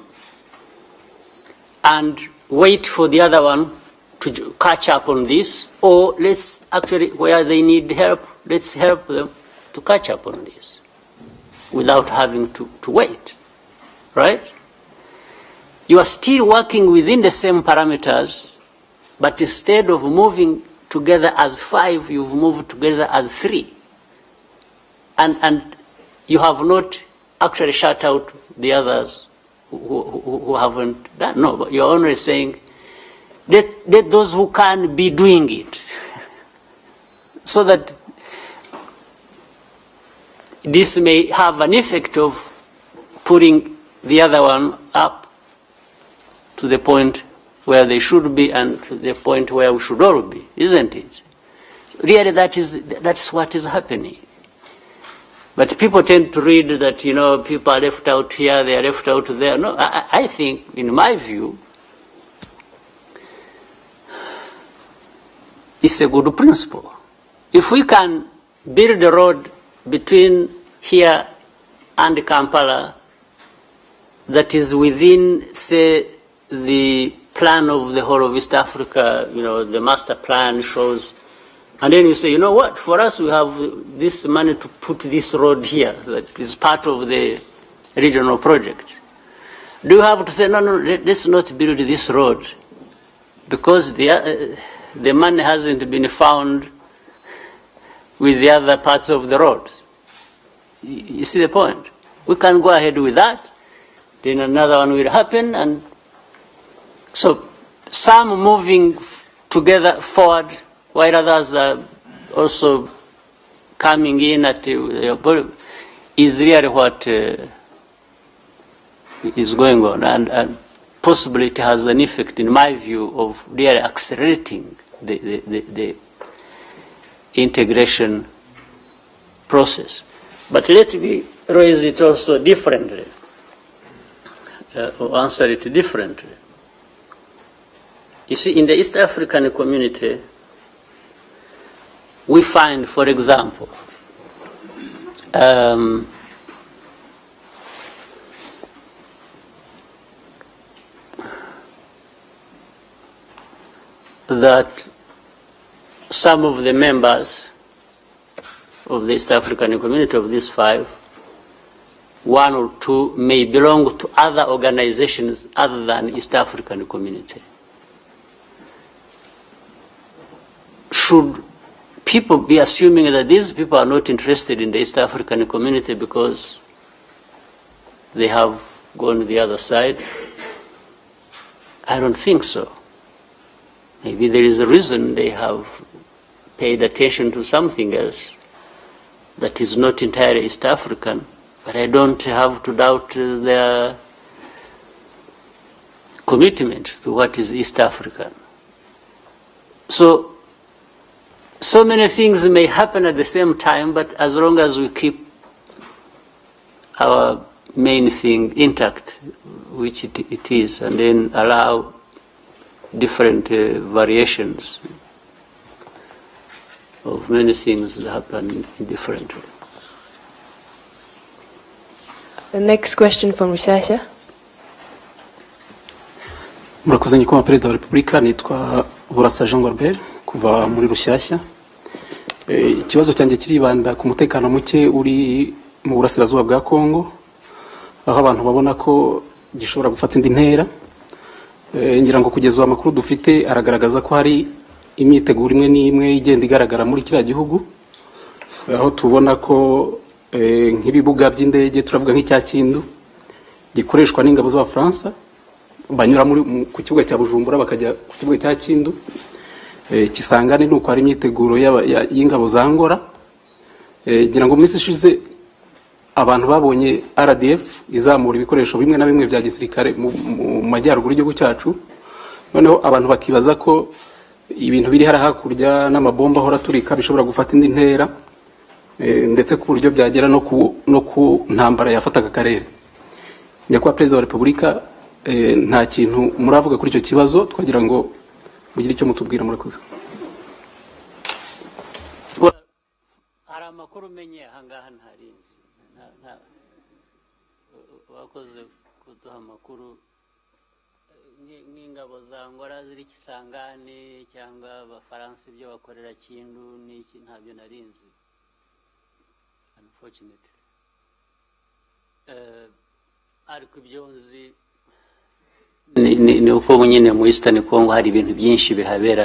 and wait for the other one to catch up on this, or let's actually, where they need help, let's help them to catch up on this without having to wait, right? You are still working within the same parameters, but instead of moving together as 5, you've moved together as 3. And you have not actually shut out the others who haven't done. No, but you're only saying, let those who can be doing it. So that this may have an effect of putting the other one up to the point where they should be and to the point where we should all be, isn't it? Really, that's what is happening. But people tend to read that, people are left out here, they are left out there. No, I think, in my view, it's a good principle. If we can build a road between here and Kampala that is within, say, the plan of the whole of East Africa, the master plan shows, and then you say, what, for us we have this money to put this road here that is part of the regional project. Do you have to say, no, let's not build this road because the money hasn't been found with the other parts of the road? You see the point? We can go ahead with that, then another one will happen, and so some moving together forward while others are also coming in at is really what is going on, and possibly it has an effect, in my view, of really accelerating the integration process. But let me raise it also differently, or answer it differently. You see, in the East African community, we find, for example, that some of the members of the East African community, of these 5, 1 or 2 may belong to other organizations other than East African community. Should people be assuming that these people are not interested in the East African community because they have gone to the other side? I don't think so. Maybe there is a reason they have paid attention to something else that is not entirely East African, but I don't have to doubt their commitment to what is East African. So many things may happen at the same time, but as long as we keep our main thing intact, which it is, and then allow different variations of many things that happen differently. The next question from Rushyashya. Murakoze nyakubahwa Perezida wa Repubulika, nitwa Burasa Jean Gorbert kuva muri Rushyashya. Ikibazo cyanjye kiribanda ku mutekano muke uri mu burasirazuba bwa Kongo, aho abantu babona ko gishobora gufata indi ntera. Ngira ngo kugeza amakuru dufite aragaragaza ko hari imyiteguro imwe n'imwe igenda igaragara muri kiriya gihugu, aho tubona ko nk'ibibuga by'indege turavuga nk'icya Kindu gikoreshwa n'ingabo z'Abafaransa, banyura ku kibuga cya Bujumbura bakajya ku kibuga cya Kindu. Kisangane nuko hari imyiteguro y'ingabo za Angola. Ngira ngo minsi ishize abantu babonye RDF izamura ibikoresho bimwe na bimwe bya gisirikare mu majyaruguru y'igihugu cyacu, noneho abantu bakibaza ko ibintu biri hara hakurya n'amabomba ahora turika bishobora gufata indi ntera ndetse ku buryo byagera no ku ntambara yafataga akarere. Nyakubahwa Perezida wa Repubulika, nta kintu muravuga kuri icyo kibazo, twagira ngo mugire icyo mutubwira. Murakoze. Hari amakuru umenye ahangaha ntarinzi, wakoze kuduha amakuru nk'ingabo za Angola ziri Kisangani cyangwa abafaransa ibyo bakorera Kindu n'iki, ntabyo narinzi unfortunately. Ariko ibyo nzi ni uko nyine mu Eastern Congo hari ibintu byinshi bihabera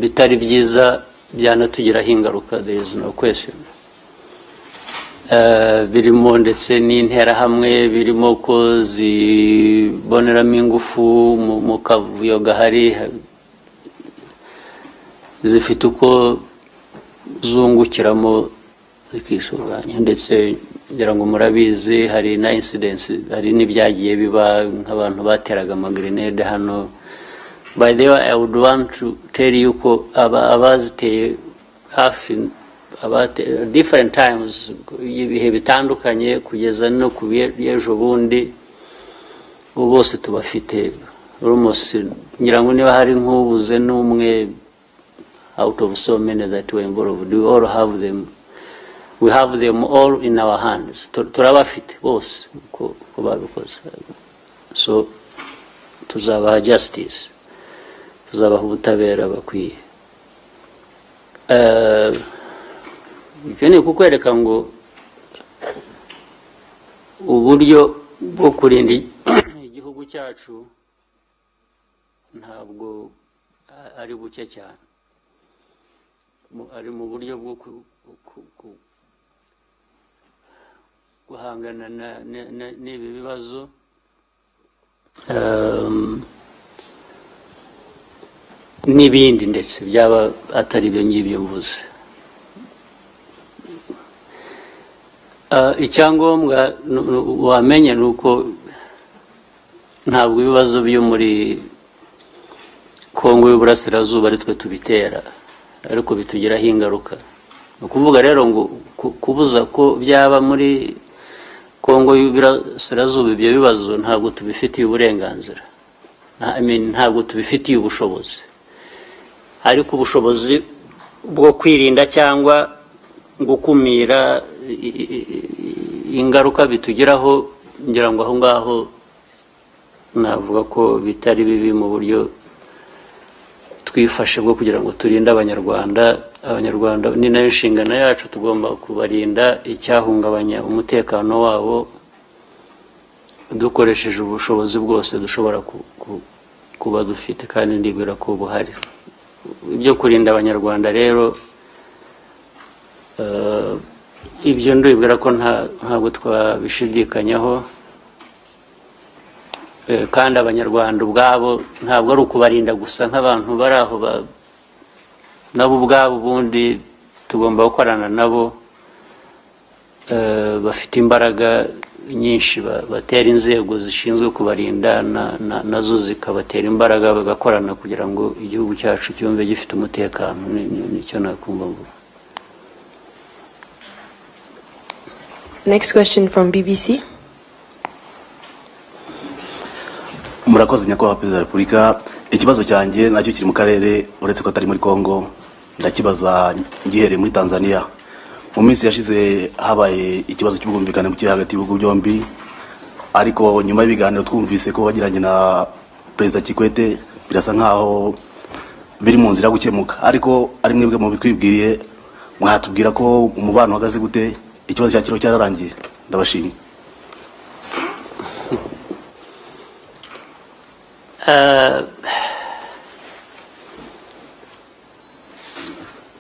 bitari byiza byanatugiraho ingaruka, there is no question. Birimo ndetse n'interahamwe, birimo ko ziboneramo ingufu mu kavuyo gahari, zifite uko zungukiramo zikisuganya, ndetse ngira ngo murabizi hari na incidents, hari n'ibyagiye biba nk'abantu bateraga amagrenade hano. By the way, I would want to tell you ko abaziteye hafi different times, ibihe bitandukanye kugeza no ku b'ejo bundi, bose tubafite almost, ngira ngo niba hari nk'ubuze n'umwe out of so many that were involved, we all have them. We have them all in our hands. Turabafite bose ko babikoze. So tuzabaha justice, tuzabaha ubutabera bakwiye. Ibyo ni kukwereka ngo uburyo bwo kurinda igihugu cyacu ntabwo ari buke cyane, ari mu buryo bwo guhangana n'ibi bibazo. N'ibindi ndetse byaba atari byo ngibyo mvuze. Icyangombwa wamenye ni uko ntabwo ibibazo byo muri Kongo y'Uburasirazuba ari twe tubitera, ariko bitugiraho ingaruka. Ni ukuvuga rero ngo kubuza ko byaba muri Kongo y'Uburasirazuba ibyo bibazo ntabwo tubifitiye uburenganzira, ntabwo tubifitiye ubushobozi. Ariko ubushobozi bwo kwirinda cyangwa gukumira ingaruka bitugiraho, ngira ngo aho ngaho navuga ko bitari bibi mu buryo twifashe bwo kugira ngo turinde Abanyarwanda. Abanyarwanda ni nayo nshingano yacu, tugomba kubarinda icyahungabanya umutekano wabo dukoresheje ubushobozi bwose dushobora kuba dufite, kandi ndibwira ko buhari. Ibyo kurinda Abanyarwanda rero, ibyo ndibwira ko ntabwo twabishidikanyaho, kandi Abanyarwanda ubwabo ntabwo ari ukubarinda gusa nk'abantu bari aho, nabo ubwabo ubundi tugomba gukorana nabo. Bafite imbaraga nyinshi, batera inzego zishinzwe kubarinda nazo zikabatera imbaraga, bagakorana kugira ngo igihugu cyacu cyumve gifite umutekano. Nicyo nakumva mvuga. Next question from BBC. Murakoze Nyakubahwa Perezida wa Repubulika, ikibazo cyanjye nacyo kiri mu karere uretse ko atari muri Kongo, ndakibaza ngihereye muri Tanzania. Mu minsi yashize habaye ikibazo cy'ubwumvikane buke hagati y'ibihugu byombi, ariko nyuma y'ibiganiro twumvise ko wagiranye na Perezida Kikwete birasa nkaho biri mu nzira gukemuka, ariko ari mwebwe mu bitwibwiriye mwatubwira ko umubano uhagaze gute, ikibazo cya kiro cyararangiye? Ndabashimye.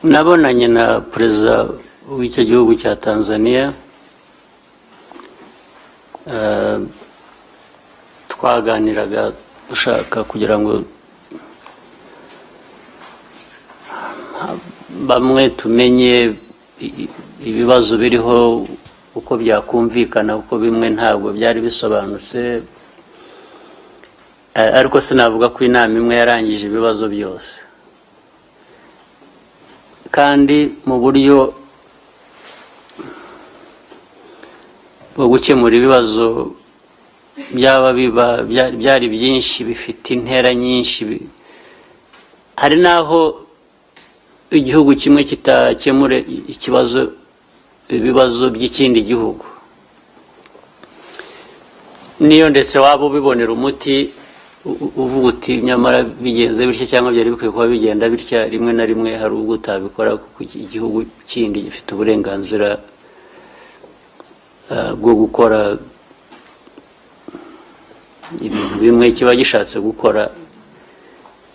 Nabonanye na perezida w'icyo gihugu cya Tanzania, twaganiraga dushaka kugira ngo bamwe tumenye ibibazo biriho uko byakumvikana, uko bimwe ntabwo byari bisobanutse. ariko sinavuga ko inama imwe yarangije ibibazo byose, kandi mu buryo bwo gukemura ibibazo byari byinshi bifite intera nyinshi. Hari naho igihugu kimwe kitakemure ibibazo by'ikindi gihugu, niyo ndetse waba ubibonera umuti uvuga uti nyamara bigenze bityo cyangwa byari bikwiye kuba bigenda bitya, rimwe na rimwe hari ubwo utabikora kuko igihugu kindi gifite uburenganzira bwo gukora ibintu bimwe kiba gishatse gukora,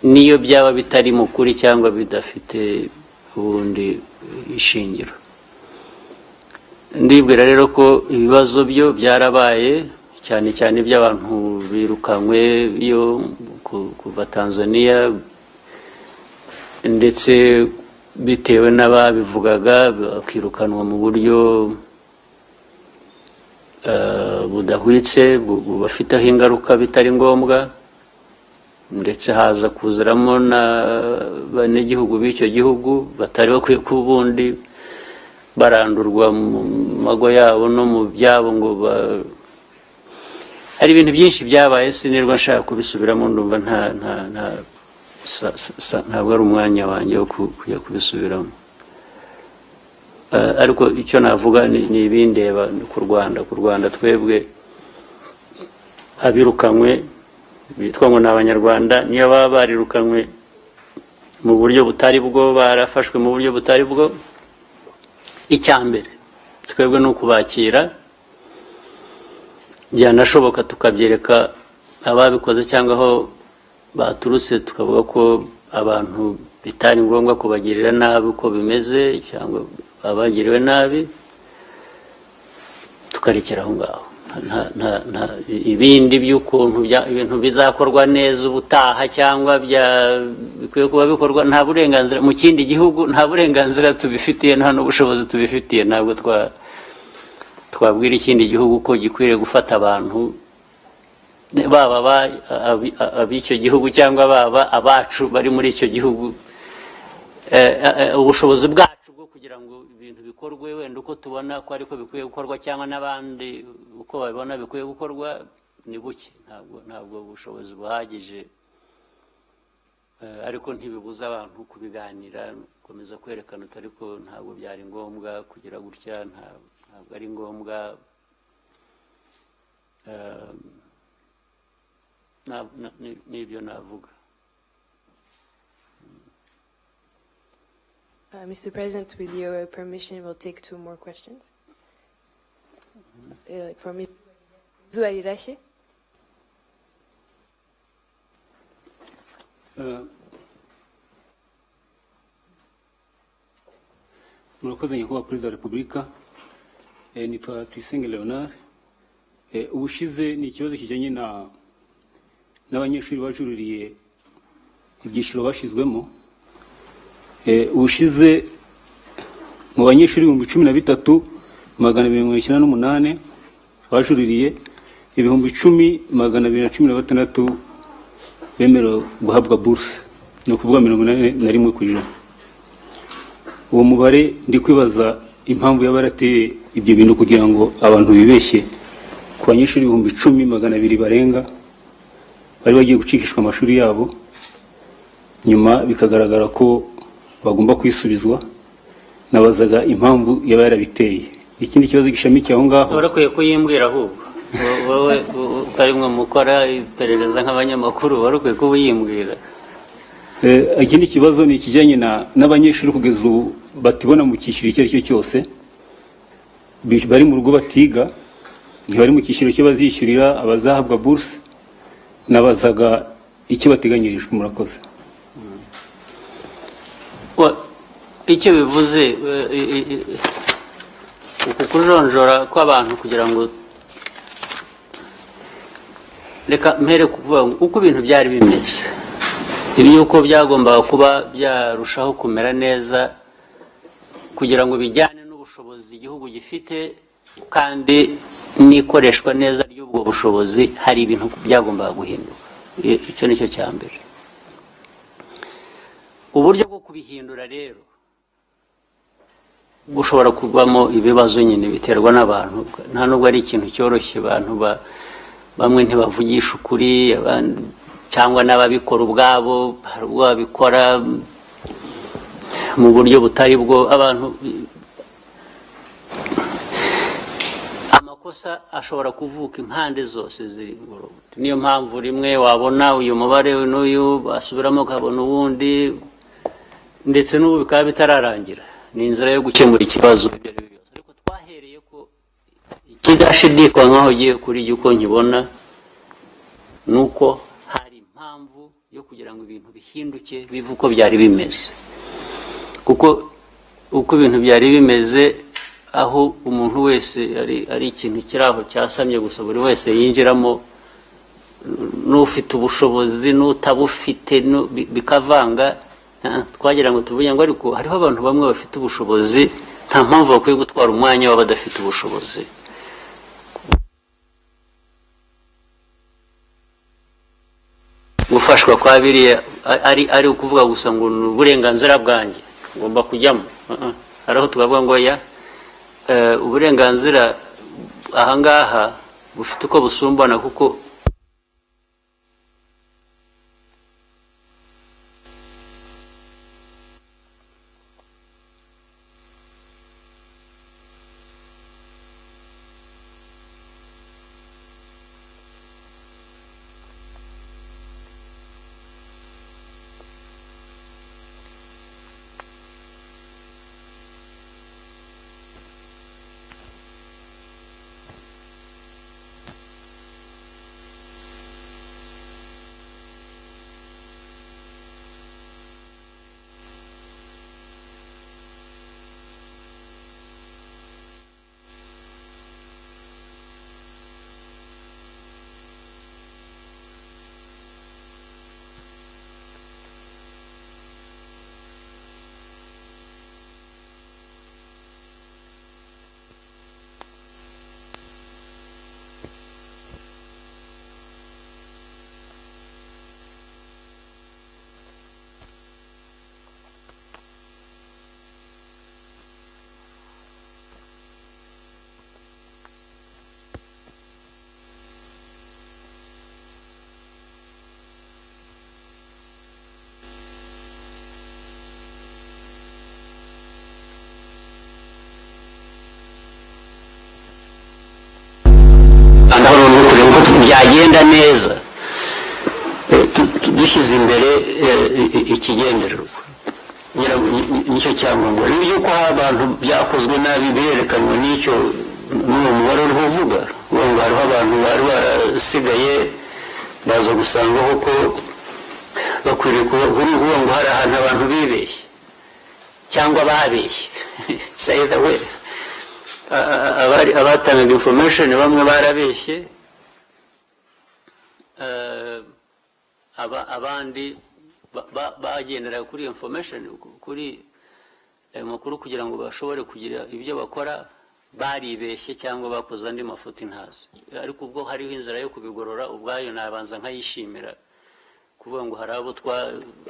niyo byaba bitari mu kuri cyangwa bidafite ubundi ishingiro. Ndibwira rero ko ibibazo byo byarabaye, cyane cyane by'abantu birukanywe iyo kuva Tanzania, ndetse bitewe n'ababivugaga bakirukanwa mu buryo budahwitse bubafiteho ingaruka bitari ngombwa, ndetse haza kuziramo n'abanyagihugu b'icyo gihugu batari bakwiye kuba ubundi barandurwa mu mago yabo no mu byabo ngo hari ibintu byinshi byabaye sinirwa nshaka kubisubiramo, ndumva ntabwo ari umwanya wanjye wo kujya kubisubiramo. Ariko icyo navuga ni ibindeba ku Rwanda twebwe abirukanywe bitwa ngo ni Abanyarwanda, niyo baba barirukanywe mu buryo butari bwo, barafashwe mu buryo butari bwo, icya mbere twebwe ni ukubakira, byanashoboka tukabyereka ababikoze cyangwa aho baturutse, tukavuga ko abantu bitari ngombwa kubagirira nabi uko bimeze cyangwa abagiriwe nabi, tukarekera aho ngaho. Ibindi by'ukuntu ibintu bizakorwa neza ubutaha cyangwa bikwiye kuba bikorwa, nta burenganzira mu kindi gihugu, nta burenganzira tubifitiye, nta n'ubushobozi tubifitiye. Ntabwo twabwira ikindi gihugu ko gikwiriye gufata abantu baba ab'icyo gihugu cyangwa baba abacu bari muri icyo gihugu. Ubushobozi bwacu bwo kugira ngo ibintu bikorwe wenda uko tubona ko ariko bikwiye gukorwa cyangwa n'abandi uko babibona bikwiye gukorwa ni buke, ntabwo ubushobozi buhagije, ariko ntibibuza abantu kubiganira, gukomeza kwerekana ariko ntabwo byari ngombwa kugira gutya, ntabwo ari ngombwa, n'ibyo navuga. Mr. President, with your permission, we'll take 2 more questions. From Zuarirashe. Murakoze nyakubahwa Perezida wa Repubulika, nitwa Tuyisenge Leonard. Ubushize ni ikibazo kijyanye n'abanyeshuri bajuririye ibyiciro bashizwemo. Ubushize mu banyeshuri 13,298 bajuririye, 10,216 bemerewe guhabwa buruse, ni ukuvuga 81%. Uwo mubare ndi kwibaza impamvu yabarateye ibyo bintu kugira ngo abantu bibeshye ku banyeshuri 10,200 barenga bari bagiye gucikishwa amashuri yabo, nyuma bikagaragara ko bagomba kwisubizwa. Nabazaga impamvu yaba yarabiteye. Ikindi kibazo gishamikiye aho ngaho, barakwiye kuyimbwira ahubwo wowe ukarimwe mukora iperereza nk'abanyamakuru, barakwiye kuyimbwira. Ikindi kibazo ni ikijyanye n'abanyeshuri kugeza ubu batibona mu cyiciro icyo ari cyo cyose, bari mu rugo batiga, ntibari mu cyiciro cyo bazishyurira abazahabwa buruse. Nabazaga icyo bateganyirijwe. Murakoze. Icyo bivuze uku kujonjora kw'abantu kugira ngo, reka mpere kuvuga uko ibintu byari bimeze, yuko byagombaga kuba byarushaho kumera neza kugira ngo bijyane n'ubushobozi igihugu gifite kandi n'ikoreshwa neza ry'ubwo bushobozi. Hari ibintu byagombaga guhinduka. icyo nicyo cya mbere. Uburyo bwo kubihindura rero bushobora kuvamo ibibazo nyine biterwa n'abantu, nta nubwo ari ikintu cyoroshye. Abantu bamwe ntibavugisha ukuri, cyangwa n'ababikora ubwabo hari ubwo babikora mu buryo butari bwo. Abantu amakosa ashobora kuvuka impande zose ziri mu rubuto. Niyo mpamvu rimwe wabona uyu mubare n'uyu basubiramo ukabona uwundi, ndetse n'ubu bikaba bitararangira. Ni inzira yo gukemura ikibazo ibyo ari byo byose. Ariko twahereye ko ikidashidikanywaho giye kuri uko nkibona nuko hari impamvu yo kugira ngo ibintu bihinduke bive uko byari bimeze. Kuko uko ibintu byari bimeze, aho umuntu wese ari ikintu kiraho cyasamye gusa buri wese yinjiramo, n'ufite ubushobozi n'utabufite bikavanga. Twagira ngo tuvuge ngo ariko hariho abantu bamwe bafite ubushobozi, nta mpamvu bakwiye gutwara umwanya w'abadafite ubushobozi. Gufashwa kwa biriya ari ukuvuga gusa ngo ni uburenganzira bwanjye ngomba kujyamo. Hariho tukavuga ngo ya uburenganzira ahangaha bufite uko busumbana, kuko byagenda neza dushyize imbere ikigendererwa. Nicyo cyangombwa. Ibyo ko abantu byakozwe nabi birerekanwa n'icyo n'uwo mubare uriho uvuga ngo hariho abantu bari barasigaye, baza gusangaho ko bakwiriye kuvuga ngo hari ahantu abantu bibeshye cyangwa babeshye. Say the way. Abatangaga information bamwe barabeshye, abandi bagendera kuri information, kuri makuru kugira ngo bashobore kugira ibyo bakora, baribeshye cyangwa bakoze andi mafuti ntazi. Ariko ubwo hariho inzira yo kubigorora, ubwayo nabanza nkayishimira, kuvuga ngo hari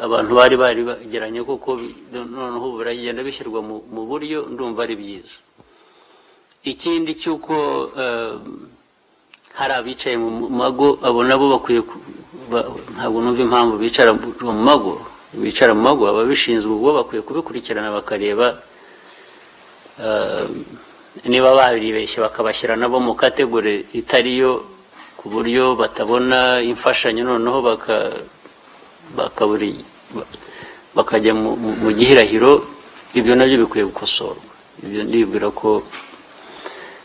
abantu bari bageranye kuko noneho ubu biragenda bishyirwa mu buryo, ndumva ari byiza. Ikindi cy'uko hari abicaye mu mago, abo nabo bakwiye ntabwo numva impamvu bicara mu mago. Bicara mu mago ababishinzwe ubwo bakwiye kubikurikirana bakareba niba baribeshye, bakabashyira nabo mu kategori itariyo, ku buryo batabona imfashanyo, noneho bakajya mu gihirahiro. Ibyo nabyo bikwiye gukosorwa. Ibyo ndibwira ko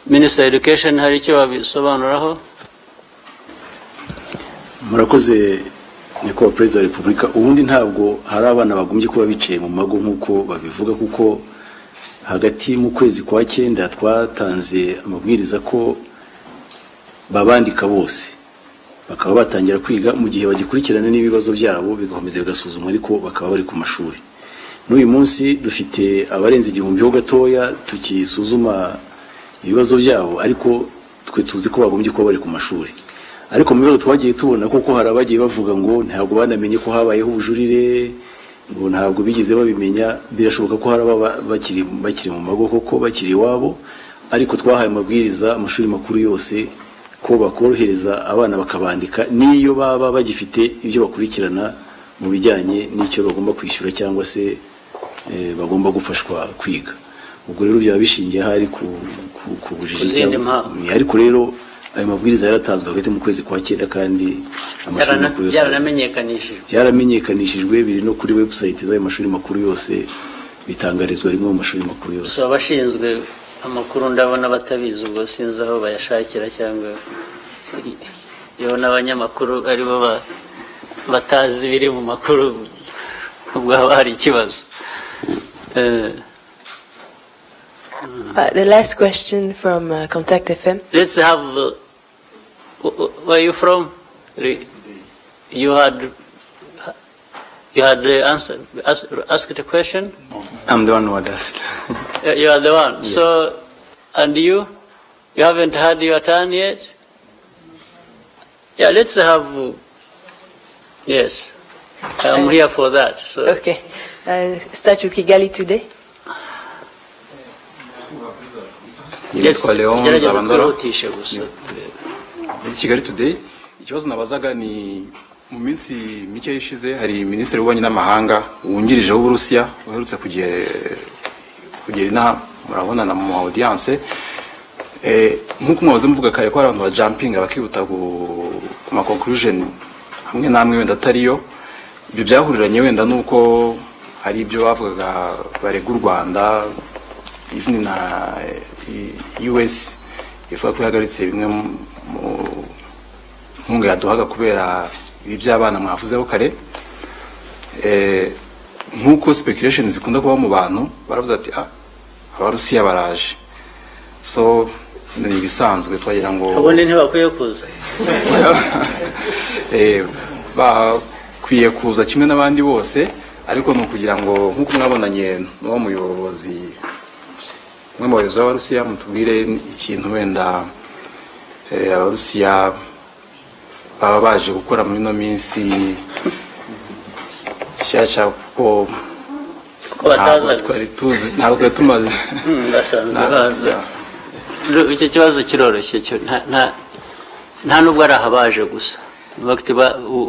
Minister Education hari icyo wabisobanuraho. Murakoze nyakubahwa Perezida wa Repubulika. Ubundi ntabwo hari abana bagombye kuba bicaye mu mago nk'uko babivuga, kuko hagati mu kwezi kwa 9 twatanze amabwiriza ko babandika bose bakaba batangira kwiga, mu gihe bagikurikirana n'ibibazo byabo bigakomeza bigasuzumwa, ariko bakaba bari ku mashuri. N'uyu munsi dufite abarenze 1000 ho gatoya tukisuzuma ibibazo byabo, ariko twe tuzi ko bagombye kuba bari ku mashuri. ariko mu bibazo twagiye tubona kuko hari abagiye bavuga ngo ntabwo banamenye ko habayeho ubujurire ngo ntabwo bigeze babimenya. Birashoboka ko hari bakiri mu mago koko bakiri iwabo, ariko twahaye amabwiriza amashuri makuru yose ko bakorohereza abana bakabandika niyo baba bagifite ibyo bakurikirana mu bijyanye n'icyo bagomba kwishyura cyangwa se bagomba gufashwa kwiga. Ubwo rero byaba bishingiye hari ku bujiji, ariko rero ayo mabwiriza yaratanzwe hagati mu kwezi kwa 9 kandi amashuri makuru yose yaramenyekanishijwe biri no kuri website z'ayo mashuri makuru yose bitangarizwa rimwe mu mashuri makuru yose. So abashinzwe amakuru ndabona batabizi, ubwo sinzi aho bayashakira cyangwa iyo n'abanyamakuru aribo batazi biri mu makuru, ubwo haba hari ikibazo. The last question from Contact FM. Let's have. Where are you from? You had asked a question. I'm the one who had asked. You are the one. Yes. So, and you haven't had your turn yet. Yeah, let's have. Yes, I'm here for that. So. Okay. Start with Kigali today. Yes, gerageza kwihutisha gusa. Kigali today, ikibazo nabazaga ni mu minsi mike yishize hari minisitiri w'ububanyi n'amahanga wungirije w'Uburusiya uherutse kugera inaha murabona na mu audience nk'uko mwahoze muvuga kare ko abantu ba jumping bakihuta ku ma conclusion hamwe namwe wenda atariyo. Ibyo byahuriranye wenda nuko hari ibyo bavugaga barega u Rwanda even na US ivuga ko yahagaritse bimwe mu nkunga yaduhaga kubera ibi by'abana mwavuzeho kare. Nk'uko speculation zikunda kuba mu bantu baravuze ati abarusiya baraje, so ni ibisanzwe twagira ngo abone ntibakwiye kuza bakwiye kuza kimwe n'abandi bose, ariko no kugira ngo nk'uko mwabonanye n'uwo muyobozi mwe mu bayobozi b'Abarusiya mutubwire ikintu wenda Abarusiya baba baje gukora muri no minsi cyacya ko twari tuzi ntabwo twari tumaze basanzwe baza. Icyo kibazo kiroroshye cyo nta nubwo ari ahabaje gusa.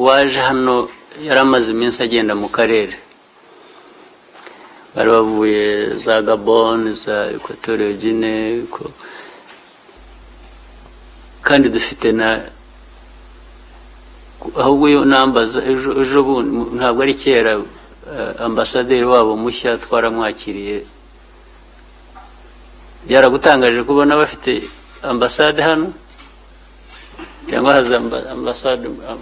Waje hano yaramaze iminsi agenda mu karere, bari bavuye za Gabon, za Equatorial Guinea, kandi dufite na ahubwo yo nambaza ejo bundi ntabwo ari kera ambasaderi wabo mushya twaramwakiriye. Byaragutangaje kubona bafite ambasade hano cyangwa haza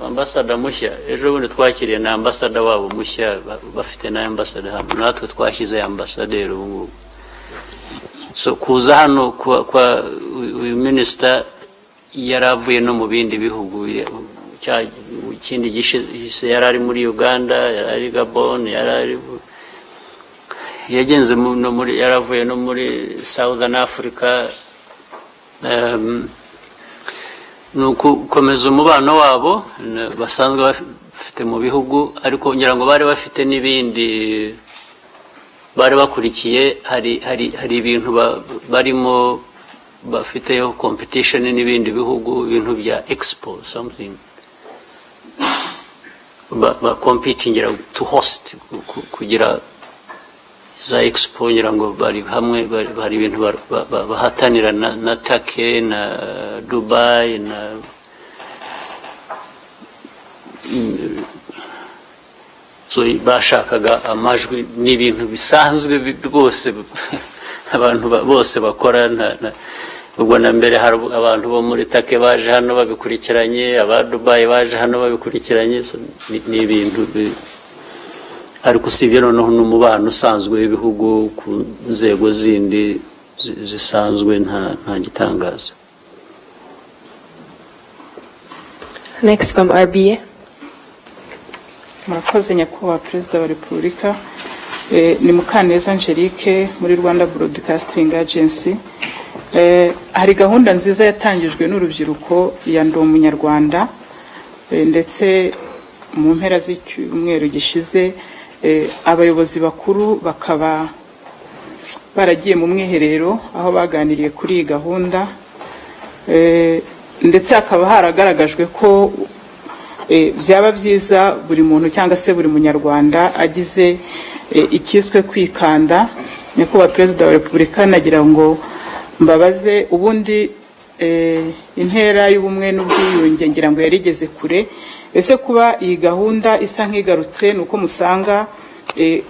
ambasada mushya. Ejo bundi twakiriye na ambasada wabo mushya, bafite na ambasada hano, natwe twashyize ambasaderi ubu ngubu. So kuza hano kwa uyu minister yaravuye no mu bindi bihugu, ikindi gishise yarari muri Uganda, yarari Gabon, yarari yagenze no muri yaravuye no muri Southern Africa. Nuko komeza umubano wabo basanzwe bafite mu bihugu, ariko ngira ngo bari bafite n'ibindi bari bakurikiye. Hari ibintu barimo bafiteyo competition n'ibindi bihugu, ibintu bya expo something competing to host kugira za expo. Ngira ngo bari hamwe, bari ibintu bahatanira na Turkey na Dubai na so bashakaga amajwi n'ibintu bisanzwe rwose abantu bose bakora. Ubwo na mbere hari abantu bo muri Turkey baje hano babikurikiranye, aba Dubai baje hano babikurikiranye. So ni ibintu ariko usibye noneho n'umubano usanzwe w'ibihugu ku nzego zindi zisanzwe nta gitangaza. Next from RBA. Murakoze nyakubahwa Perezida wa Repubulika. Ni Mukaneza Angelique muri Rwanda Broadcasting Agency. hari gahunda nziza yatangijwe n'urubyiruko ya Ndi Umunyarwanda, ndetse mu mpera z'icyumweru gishize abayobozi bakuru bakaba baragiye mu mwiherero aho baganiriye kuri iyi gahunda, ndetse hakaba haragaragajwe ko byaba byiza buri muntu cyangwa se buri munyarwanda agize ikiswe kwikanda. Nyakubahwa Perezida wa Repubulika, nagira ngo mbabaze ubundi intera y'ubumwe n'ubwiyunge ngira ngo yarigeze kure, ese kuba iyi gahunda isa nk'igarutse nuko musanga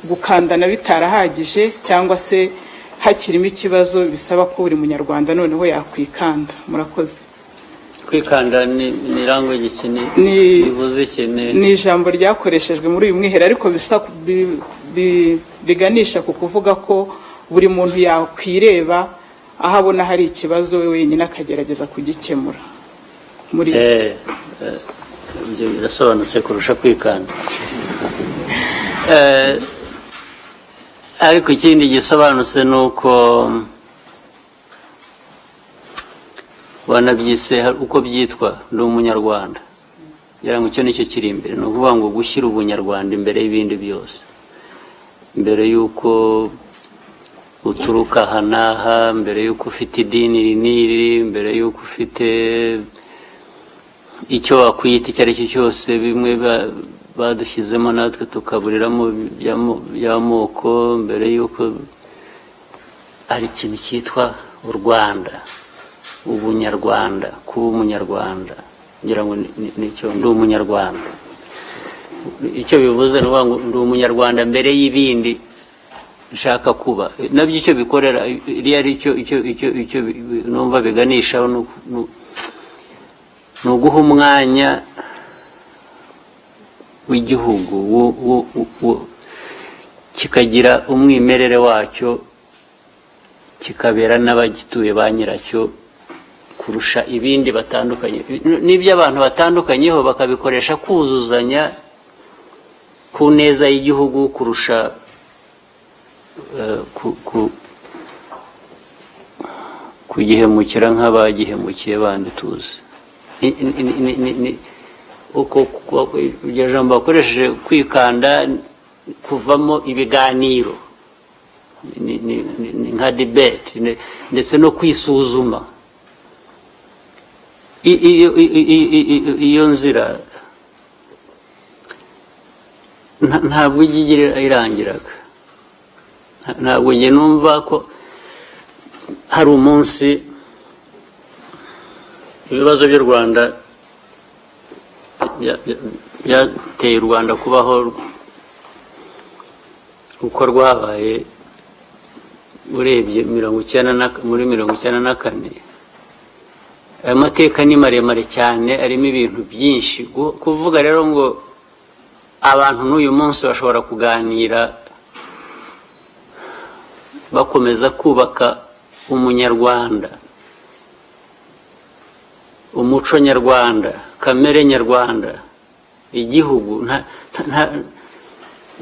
gukandana bitarahagije cyangwa se hakirimo ikibazo bisaba ko buri munyarwanda noneho yakwikanda? Murakoze. Kwikanda ni language ikini bivuze ikini, ni ijambo ryakoreshejwe muri uyu mwiherero ariko bisa biganisha ku kuvuga ko buri muntu yakwireba aho abona hari ikibazo we wenyine akagerageza kugikemura. Muri ibyo birasobanutse kurusha kwikanda. Ariko ikindi gisobanutse nuko wanabyise uko byitwa Ndi Umunyarwanda, ngira ngo icyo nicyo kiri imbere, ni ukuvuga ngo gushyira ubunyarwanda imbere y'ibindi byose, mbere y'uko uturuka aha n'aha, mbere y'uko ufite idini n'iri, mbere y'uko ufite icyo wakwita icyo ari cyo cyose, bimwe badushyizemo natwe tukaburiramo by'amoko, mbere y'uko hari ikintu cyitwa u Rwanda, ubunyarwanda, kuba umunyarwanda, ngira ngo nicyo Ndi Umunyarwanda. Icyo bivuze ni ukuvuga ngo Ndi Umunyarwanda mbere y'ibindi nshaka kuba, nabyo icyo bikorera iriya ari icyo numva biganishaho ni uguha umwanya w'igihugu kikagira umwimerere wacyo, kikabera n'abagituye ba nyiracyo kurusha ibindi batandukanye. N'ibyo abantu batandukanyeho bakabikoresha kuzuzanya ku neza y'igihugu kurusha kugihemukira nk'abagihemukiye bandi tuzi. Iryo jambo bakoresheje kwikanda kuvamo ibiganiro, nka debate ndetse no kwisuzuma. Iyo nzira ntabwo igira irangiraga. Ntabwo njye numva ko hari umunsi ibibazo by'u Rwanda byateye u Rwanda kubaho uko rwabaye urebye muri 1994. Aya mateka ni maremare cyane, arimo ibintu byinshi. Kuvuga rero ngo abantu n'uyu munsi bashobora kuganira bakomeza kubaka umunyarwanda, umuco nyarwanda, kamere nyarwanda, igihugu,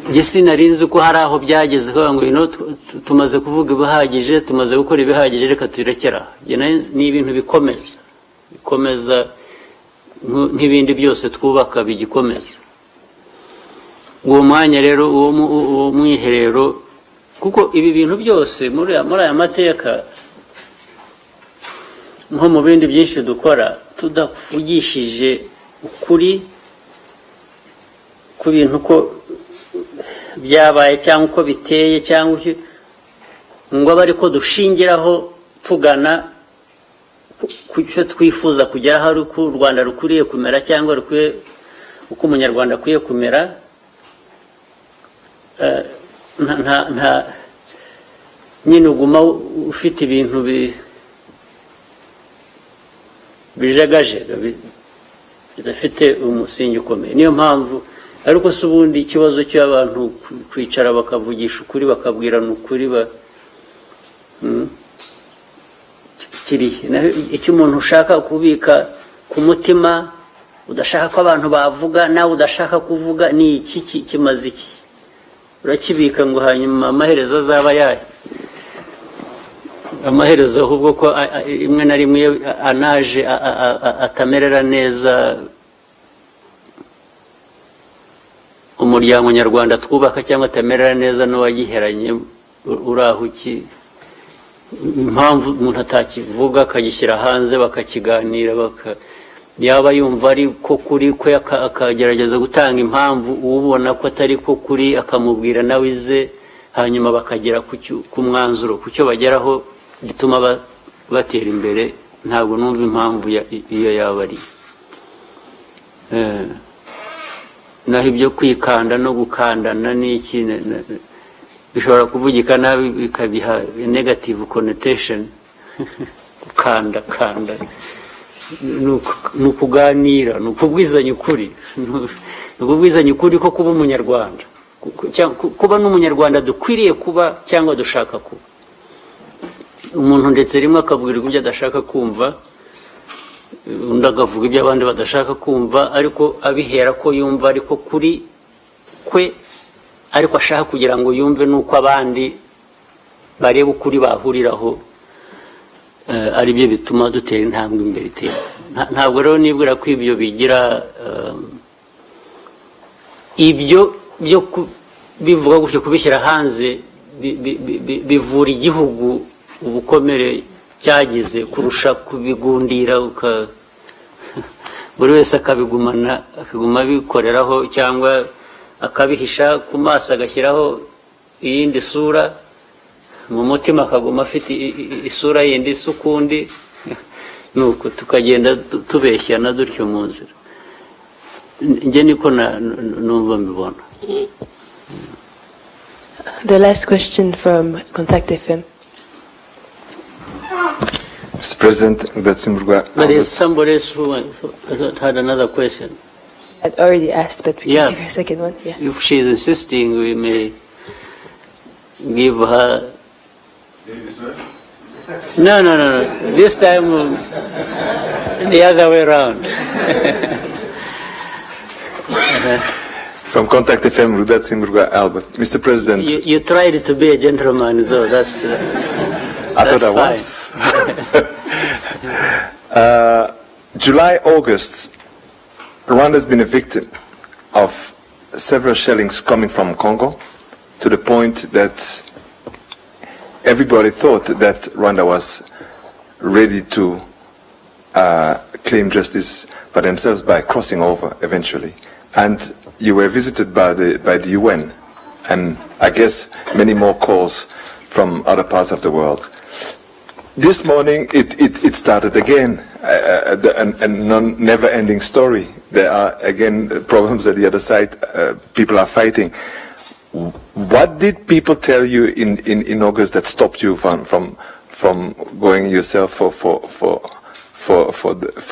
njye sinarinzi ko hari aho byageze kuvuga ngo tumaze kuvuga ibihagije, tumaze gukora ibihagije, reka turekera. Ni ibintu bikomeza nk'ibindi byose twubaka bigikomeza. Uwo mwanya rero, uwo mwiherero, kuko ibi bintu byose muri aya mateka nko mu bindi byinshi dukora, tudavugishije ukuri ku bintu ko byabaye cyangwa uko biteye, cyangwa ngo abe ariko dushingiraho tugana ku cyo twifuza kugeraho, ari uko u Rwanda rukwiriye kumera cyangwa uko umunyarwanda akwiye kumera. Nyine uguma ufite ibintu bijagajega bidafite umusingi ukomeye. Niyo mpamvu ariko se ubundi ikibazo cy'abantu kwicara bakavugisha ukuri, bakabwirana ukuri, kirihe. Icyo umuntu ushaka kubika ku mutima, udashaka ko abantu bavuga, nawe udashaka kuvuga, ni iki kimaze iki? Urakibika ngo hanyuma amaherezo azaba yahe? amaherezo ahubwo ko imwe na rimwe anaje atamerera neza umuryango nyarwanda twubaka cyangwa atamerera neza n'uwagiheranye urahuki impamvu umuntu atakivuga akagishyira hanze bakakiganira yaba yumva ari ko kuri kwe akagerageza gutanga impamvu ubona ko atari ko kuri akamubwira nawe ize hanyuma bakagera ku mwanzuro ku cyo bageraho gituma batera imbere ntabwo numva impamvu iyo yaba ari naho ibyo kwikanda no gukandana n'iki bishobora kuvugika nabi bikabiha negative connotation gukanda ni ukuganira ni ukubwizanya ukuri ni ukubwizanya ukuri ko kuba umunyarwanda kuba n'umunyarwanda dukwiriye kuba cyangwa dushaka kuba umuntu ndetse rimwe akabwirwa ibyo adashaka kumva undi akavuga ibyo abandi badashaka kumva ariko abihera ko yumva ariko kuri kwe ariko ashaka kugira ngo yumve n'uko abandi bareba ukuri bahuriraho ari byo bituma dutera intambwe imbere itera ntabwo rero nibwira ko ibyo bigira ibyo byo bivuga gutyo kubishyira hanze bivura igihugu ubukomere cyagize kurusha kubigundira buri wese akabigumana akaguma bikoreraho cyangwa akabihisha ku maso agashyiraho iyindi sura mu mutima akaguma afite isura yindi isa ukundi nuko tukagenda tubeshyana dutyo mu nzira njye niko numva mbibona. The last question from Contact FM. Mr. President, there is somebody else who had another question. I'd already asked, but we can give her a second one. Yeah. If she is insisting, we may give her. No. This time, the other way around. From Contact FM, Rudat Simburga Albert. Mr. President. You tried to be a gentleman, though. That's. I thought I was. July, August, Rwanda has been a victim of several shellings coming from Congo, to the point that everybody thought that Rwanda was ready to claim justice for themselves by crossing over eventually. And you were visited by the UN, and I guess many more calls from other parts of the world. This morning it started again, a never-ending story. There are again problems at the other side. People are fighting. What did people tell you in August that stopped you from going yourself for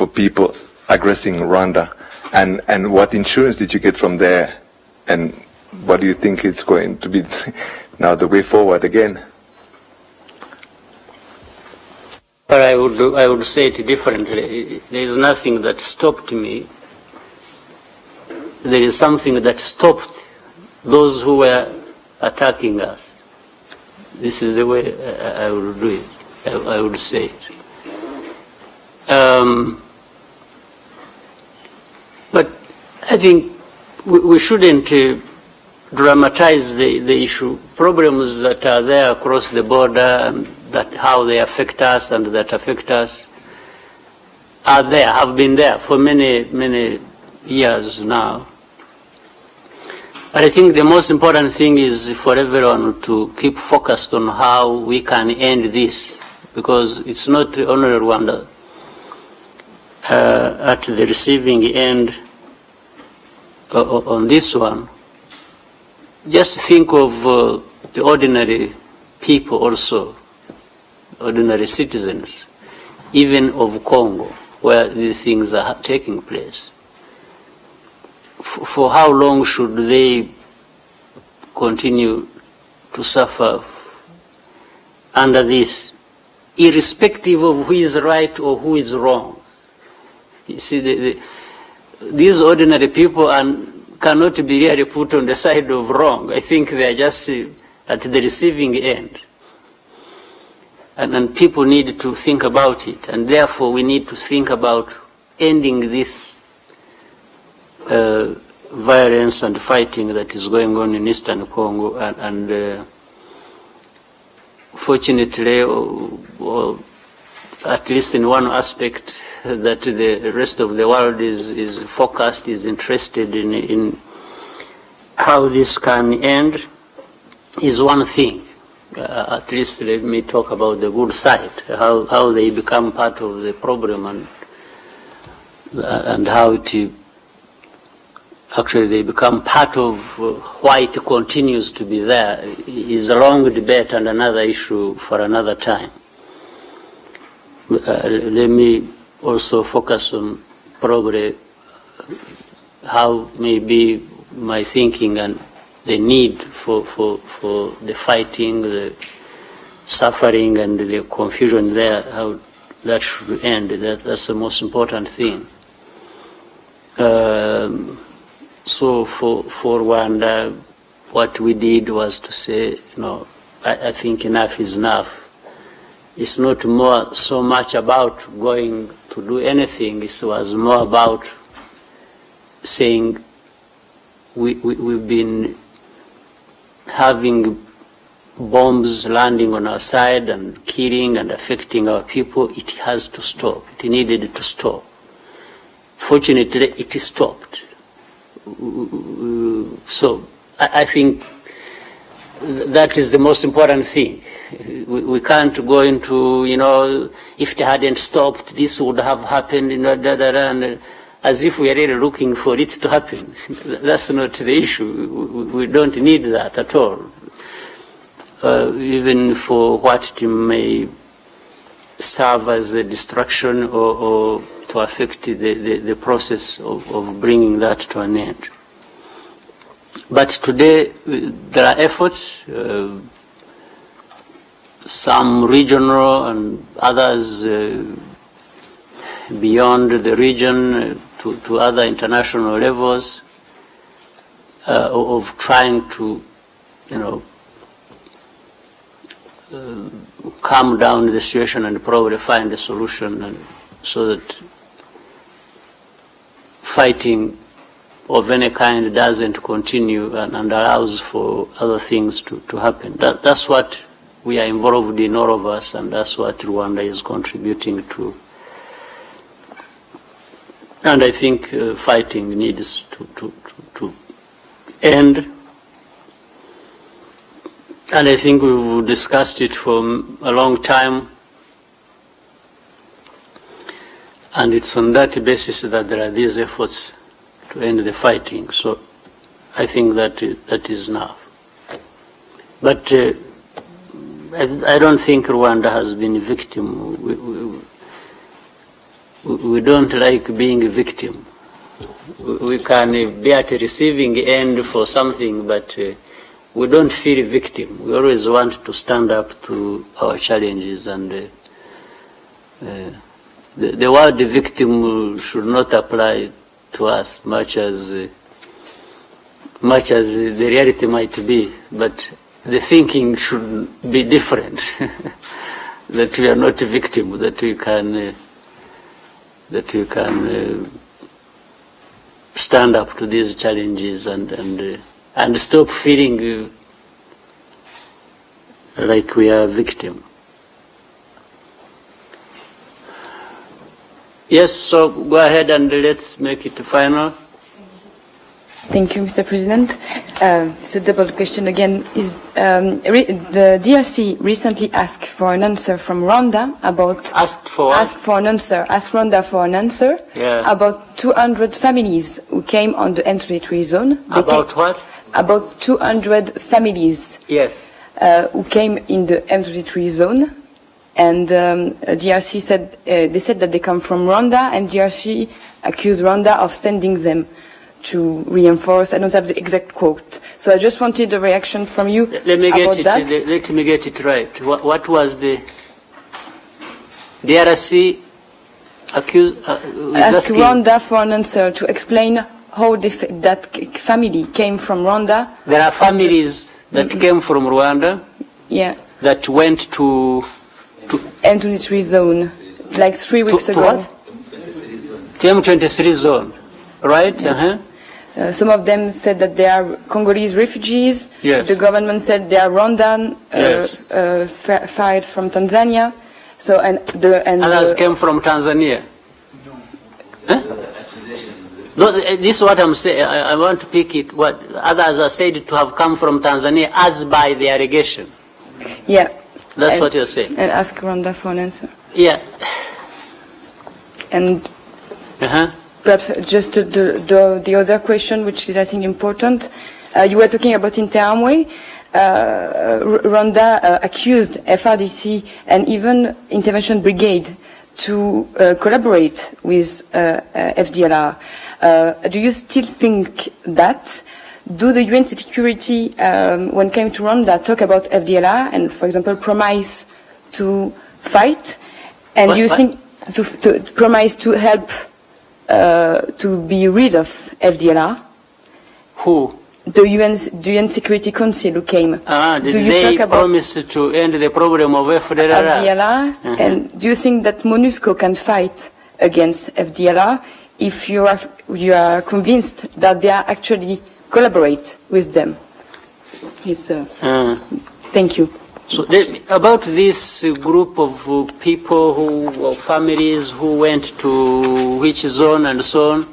people aggressing Rwanda? And what insurance did you get from there? And what do you think is going to be now the way forward again? But I would say it differently. There is nothing that stopped me. There is something that stopped those who were attacking us. This is the way I would do it. I would say it. But I think we shouldn't dramatize the issue. Problems that are there across the border, that how they affect us and that affect us, are there, have been there for many years now. But I think the most important thing is for everyone to keep focused on how we can end this, because it's not only Rwanda at the receiving end on this one. Just think of the ordinary people also, ordinary citizens, even of Congo, where these things are taking place. For how long should they continue to suffer under this, irrespective of who is right or who is wrong? You see, these ordinary people cannot be really put on the side of wrong. I think they are just at the receiving end. And people need to think about it, and therefore we need to think about ending this violence and fighting that is going on in Eastern Congo, and fortunately, or at least in one aspect, that the rest of the world is focused, is interested in how this can end, is one thing. At least let me talk about the good side, how they become part of the problem, and how it actually they become part of why it continues to be there is a long debate and another issue for another time. Let me also focus on probably how maybe my thinking and the need for the fighting, the suffering and the confusion there, how that should end. That's the most important thing. So for Rwanda, what we did was to say, I think enough is enough. It's not so much about going to do anything. It was more about saying we've been having bombs landing on our side and killing and affecting our people. It has to stop. It needed to stop. Fortunately, it stopped. So I think that is the most important thing. We can't go into, if it hadn't stopped, this would have happened, and as if we are really looking for it to happen. That's not the issue. We don't need that at all. Even for what it may serve as a distraction or to affect the process of bringing that to an end. But today there are efforts, some regional and others beyond the region to other international levels of trying to, calm down the situation and probably find a solution so that fighting of any kind doesn't continue and allows for other things to happen. That's what we are involved in, all of us, and that's what Rwanda is contributing to. And I think fighting needs to end. And I think we've discussed it for a long time. And it's on that basis that there are these efforts to end the fighting. So I think that is enough. But I don't think Rwanda has been a victim. We don't like being a victim. We can be at a receiving end for something, but we don't feel a victim. We always want to stand up to our challenges, and the word victim should not apply to us much as the reality might be, but the thinking should be different. That we are not a victim, that we can stand up to these challenges and stop feeling like we are a victim. Yes, so go ahead and let's make it final. Thank you, Mr. President. So double question again. Is the DRC recently asked for an answer from Rwanda about... Asked Rwanda for an answer about 200 families who came on the M23 zone. What? About 200 families. Yes. Who came in the M23 zone. And DRC said, they said that they come from Rwanda, and DRC accused Rwanda of sending them to reinforce. I don't have the exact quote. So I just wanted a reaction from you Let me get it right. What was the DRC accused? Ask Rwanda for an answer to explain how that family came from Rwanda. There are families that came from Rwanda. Yeah. That went to M23 zone, like 3 weeks To ago. what? To M23 zone, right? Yes. Some of them said that they are Congolese refugees. Yes. The government said they are Rwandan, Yes. fired from Tanzania. So Others came from Tanzania. Huh? No, this is what I'm saying. I want to pick it. What others are said to have come from Tanzania as by the allegation. Yeah. That's what you're saying. And ask Rwanda for an answer. Yeah. And perhaps just the other question, which is I think important. You were talking about Interamwe. Rwanda accused FRDC and even Intervention Brigade to collaborate with FDLR. Do you still think that? Do the UN security, when it came to Rwanda, talk about FDLR and, for example, promise to fight? And do you think to promise to help to be rid of FDLR? Who? The UN Security Council who came. Did do you they talk about promise to end the problem of FDLR? And do you think that MONUSCO can fight against FDLR if you are convinced that they are actually collaborate with them? Thank you. So about this group of people or families who went to which zone and so on,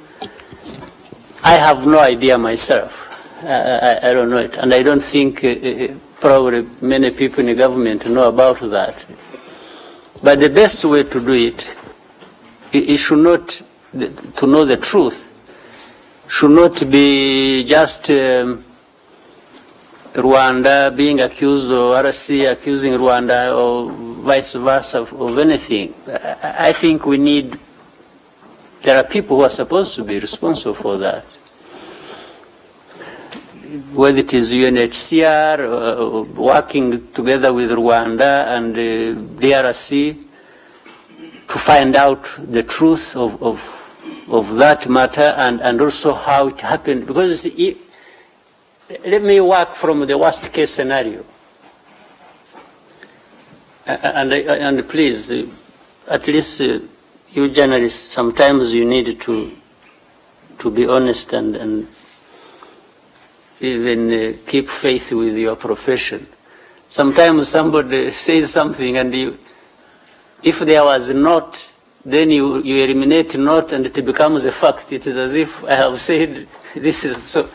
I have no idea myself. I don't know it, and I don't think probably many people in the government know about that. But the best way to do it should not, to know the truth, should not be just Rwanda being accused or RC accusing Rwanda or vice versa of anything. I think there are people who are supposed to be responsible for that. Whether it is UNHCR working together with Rwanda and DRC to find out the truth of that matter and also how it happened. Because let me work from the worst case scenario. And please, at least you journalists, sometimes you need to be honest and even keep faith with your profession. Sometimes somebody says something and if there was not, then you eliminate not and it becomes a fact. It is as if I have said this is so.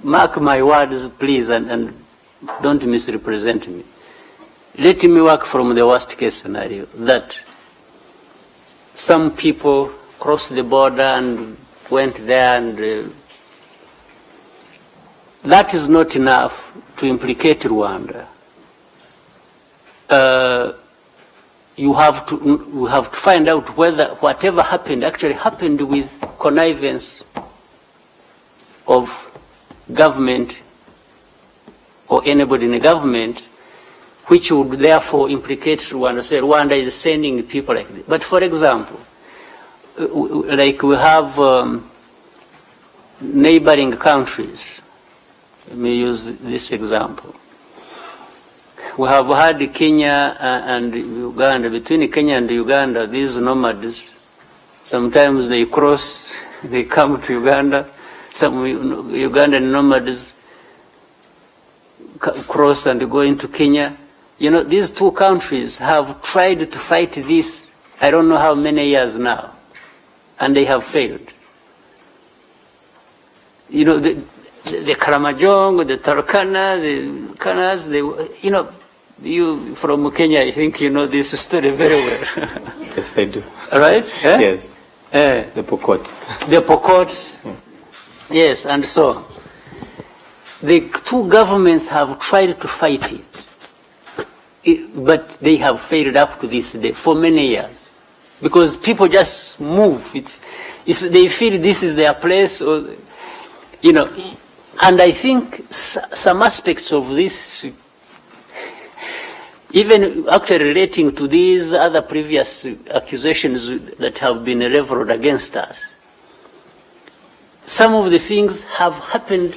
Mark my words, please, and don't misrepresent me. Let me work from the worst case scenario, that some people crossed the border and went there, and that is not enough to implicate Rwanda. We have to find out whether whatever happened actually happened with connivance of government or anybody in the government, which would therefore implicate Rwanda. Say Rwanda is sending people like this. But for example, like we have neighboring countries. Let me use this example. We have had Kenya and Uganda. Between Kenya and Uganda, these nomads, sometimes they cross, they come to Uganda. Some Ugandan nomads cross and go into Kenya. You know, these two countries have tried to fight this, I don't know how many years now, and they have failed. You know, the Karamajong, the Turkana, the Kanas, you from Kenya, I think you know this story very well. Yes, I do. Right? Yes. The Pokots. The Pokots. Yeah. Yes, and so on. The two governments have tried to fight it, but they have failed up to this day for many years. Because people just move. If they feel this is their place, or, you know, and I think some aspects of this, even actually relating to these other previous accusations that have been leveled against us, some of the things have happened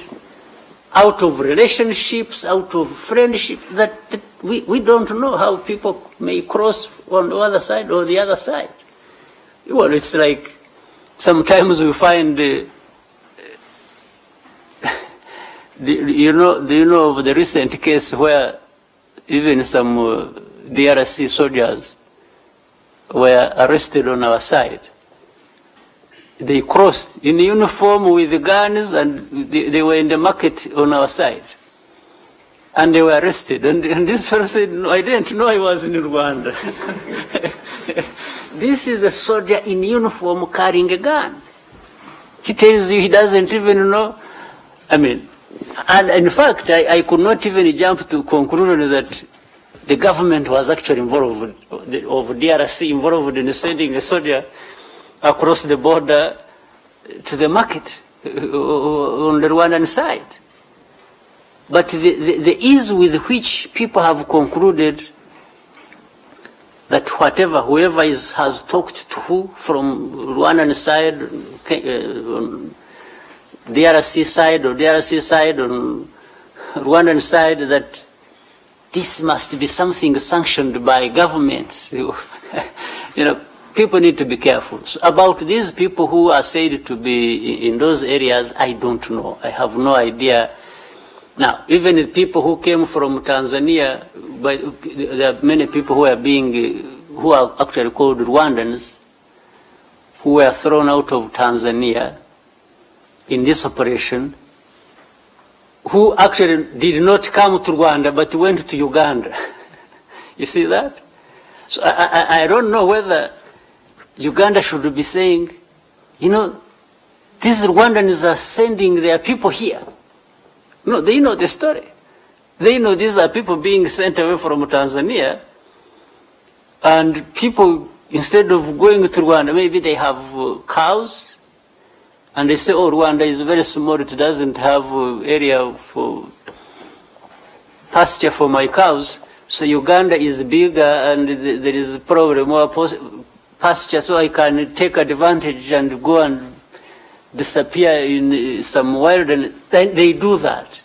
out of relationships, out of friendship, that we don't know how people may cross on the other side or the other side. Well, it's like sometimes we find, do you know of the recent case where even some DRC soldiers were arrested on our side? They crossed in uniform with the guns, and they were in the market on our side. And they were arrested. And this fellow said, no, I didn't know I was in Rwanda. This is a soldier in uniform carrying a gun. He tells you he doesn't even know. I mean, and in fact, I could not even jump to conclusion that the government was actually involved, of DRC involved in sending a soldier across the border to the market on the Rwandan side. But the ease with which people have concluded that whoever has talked to who from Rwandan side, DRC side, or DRC side, on Rwandan side, that this must be something sanctioned by governments. People need to be careful. So about these people who are said to be in those areas, I don't know. I have no idea. Now, even the people who came from Tanzania, there are many people who are actually called Rwandans, who were thrown out of Tanzania in this operation, who actually did not come to Rwanda but went to Uganda. You see that? So I don't know whether Uganda should be saying, these Rwandans are sending their people here. No, they know the story. They know these are people being sent away from Tanzania, and people, instead of going to Rwanda, maybe they have cows, and they say, oh, Rwanda is very small, it doesn't have area for pasture for my cows, so Uganda is bigger and there is probably more pasture, so I can take advantage and go and disappear in some wild, and they do that.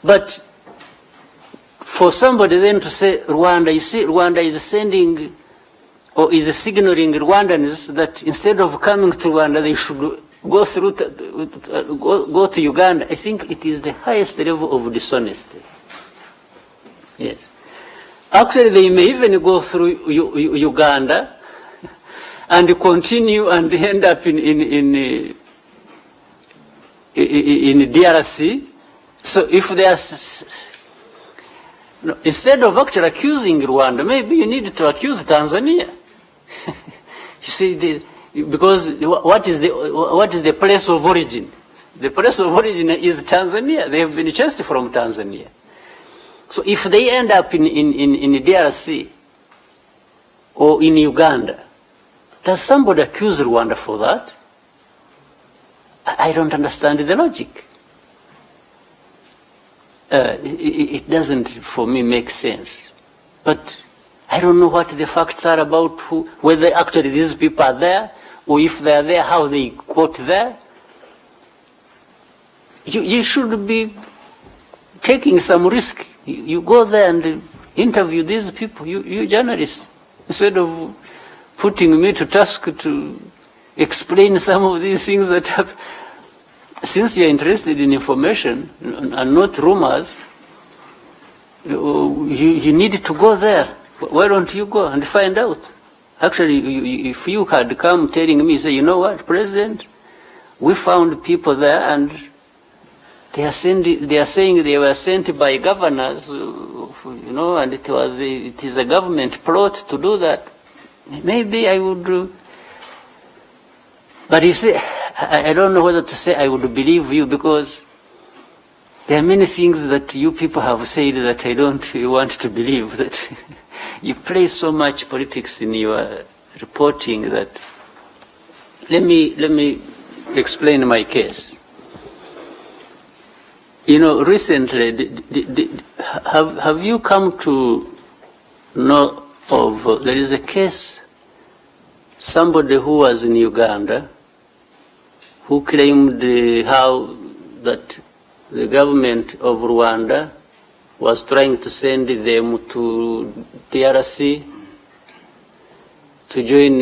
But for somebody then to say Rwanda, you see, Rwanda is sending or is signaling Rwandans that instead of coming to Rwanda, they should go through go to Uganda. I think it is the highest level of dishonesty. Yes. Actually, they may even go through Uganda and continue and end up in DRC. So if they are, instead of actually accusing Rwanda, maybe you need to accuse Tanzania. You see, because what is the place of origin? The place of origin is Tanzania. They have been chased from Tanzania. So if they end up in DRC or in Uganda, does somebody accuse Rwanda for that? I don't understand the logic. It doesn't, for me, make sense. But I don't know what the facts are about whether actually these people are there, or if they are there, how they got there. You should be taking some risk. You go there and interview these people, you journalists, instead of putting me to task to explain some of these things that have. Since you're interested in information and not rumors, you need to go there. Why don't you go and find out? Actually, if you had come telling me, say, you know what, President, we found people there and they are saying they were sent by governors, and it is a government plot to do that. Maybe I would. But you see, I don't know whether to say I would believe you, because there are many things that you people have said that I don't want to believe, that you play so much politics in your reporting that. Let me explain my case. Recently, have you come to know of, there is a case, somebody who was in Uganda, who claimed how that the government of Rwanda was trying to send them to DRC to join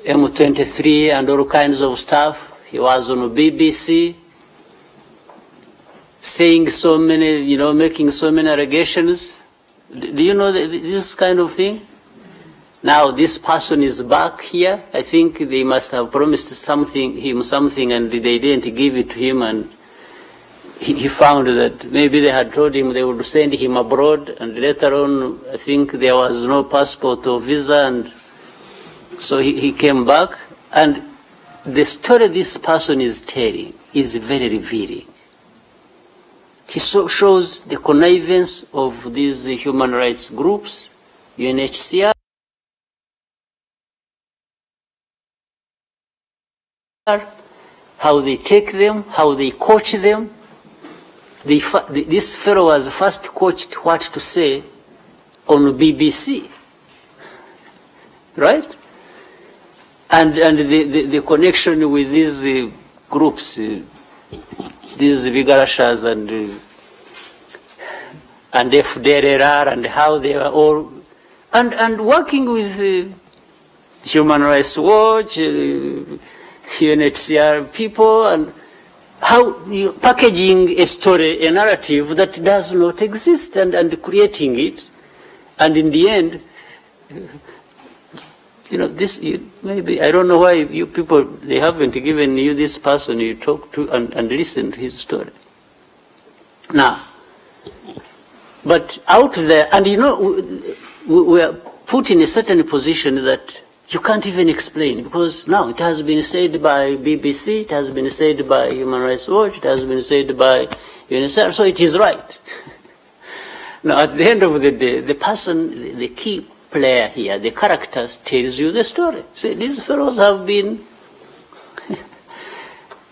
M23 and all kinds of stuff. He was on BBC saying so many, making so many allegations. Do you know this kind of thing? Now this person is back here. I think they must have promised him something and they didn't give it to him, and he found that maybe they had told him they would send him abroad, and later on I think there was no passport or visa, and so he came back. And the story this person is telling is very revealing. He shows the connivance of these human rights groups, UNHCR, how they take them, how they coach them. This fellow was first coached what to say on BBC, right? And the connection with these groups, these Vigarashas and FDLR, and how they are all, and working with Human Rights Watch, UNHCR people, and how you packaging a story, a narrative that does not exist, and creating it, and in the end, this maybe I don't know why you people, they haven't given you this person you talk to and listen to his story. Now, but out there, and we are put in a certain position that you can't even explain, because now it has been said by BBC, it has been said by Human Rights Watch, it has been said by UNHCR, so it is right. Now, at the end of the day, the person, the key player here, the characters, tells you the story. See, these fellows have been,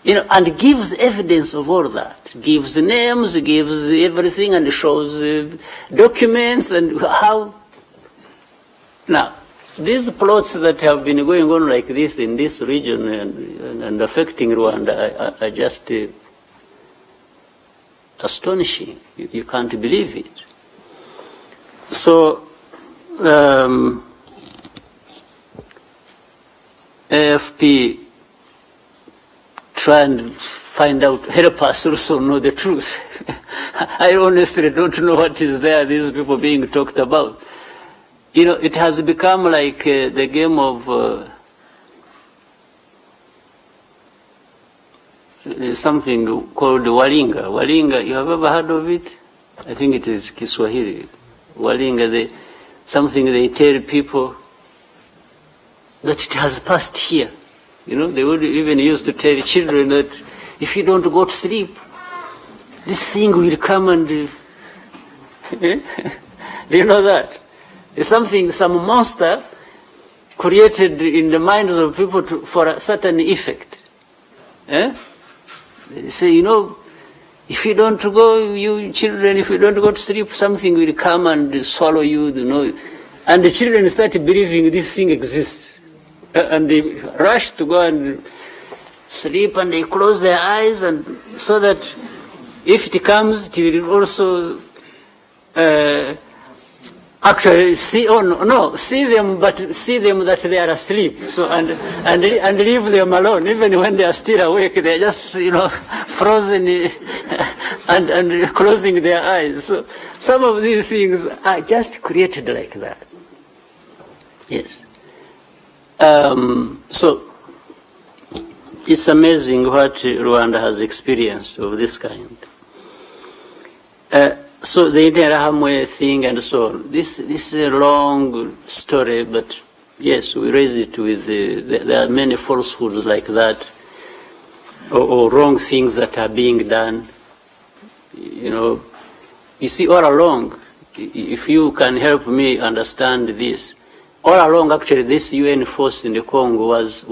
and gives evidence of all that, gives names, gives everything, and shows documents and how. Now, these plots that have been going on like this in this region and affecting Rwanda are just astonishing. You can't believe it. So, AFP try and find out, help us also know the truth. I honestly don't know what is there, these people being talked about. It has become like the game of something called Walinga. Walinga, you have ever heard of it? I think it is Kiswahili. Walinga, something they tell people that it has passed here. They would even used to tell children that if you don't go to sleep, this thing will come and... Do you know that? It's something, some monster created in the minds of people for a certain effect. They say, if you don't go, you children, if you don't go to sleep, something will come and swallow you, And the children start believing this thing exists. And they rush to go and sleep, and they close their eyes, and so that if it comes, it will also actually see them, but see them that they are asleep. So and leave them alone, even when they are still awake. They are just frozen and closing their eyes. So some of these things are just created like that. Yes. So it's amazing what Rwanda has experienced of this kind. So the Interahamwe thing and so on. This is a long story, but yes, we raise it with there are many falsehoods like that, or wrong things that are being done. You see, all along, if you can help me understand this, all along actually this UN force in the Congo was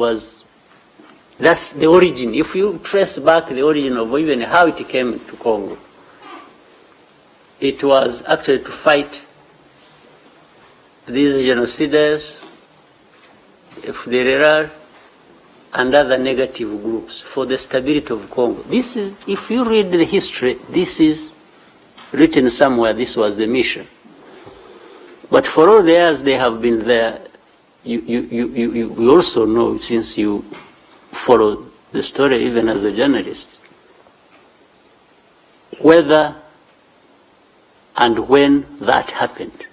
that's the origin. If you trace back the origin of even how it came to Congo, it was actually to fight these genociders, FDLR, and other negative groups for the stability of Congo. This is, if you read the history, this is written somewhere this was the mission. But for all the years they have been there, you also know, since you follow the story even as a journalist, whether and when that happened,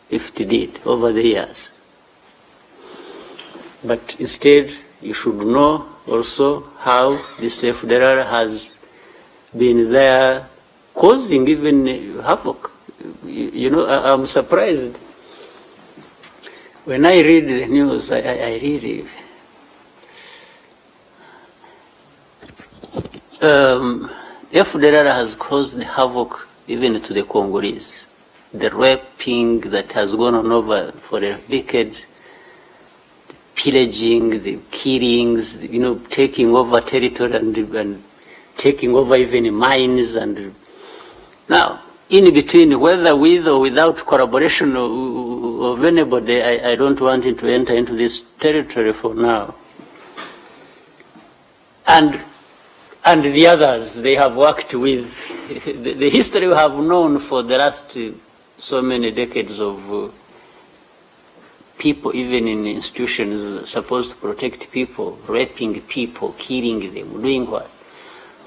if it did, over the years. But instead, you should know also how this FDLR has been there causing even havoc. You know, I'm surprised. When I read the news, I read it. FDLR has caused havoc even to the Congolese. The raping that has gone on over for a decade, the pillaging, the killings, you know, taking over territory and taking over even mines. And now, in between, whether with or without collaboration of anybody, I don't want him to enter into this territory for now. And the others they have worked with, the history we have known for the last so many decades of people, even in institutions supposed to protect people, raping people, killing them, doing what?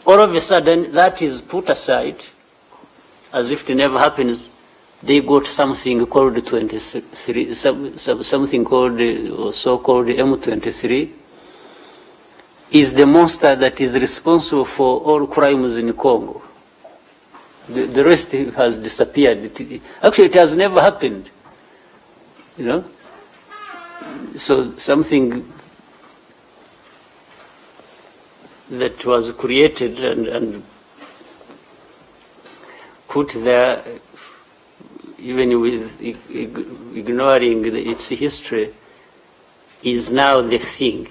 All of a sudden, that is put aside, as if it never happens. They got something called 23, something called, or so-called M23, is the monster that is responsible for all crimes in Congo. The rest has disappeared. Actually, it has never happened. You know? So something that was created and put there, even with ignoring its history, is now the thing.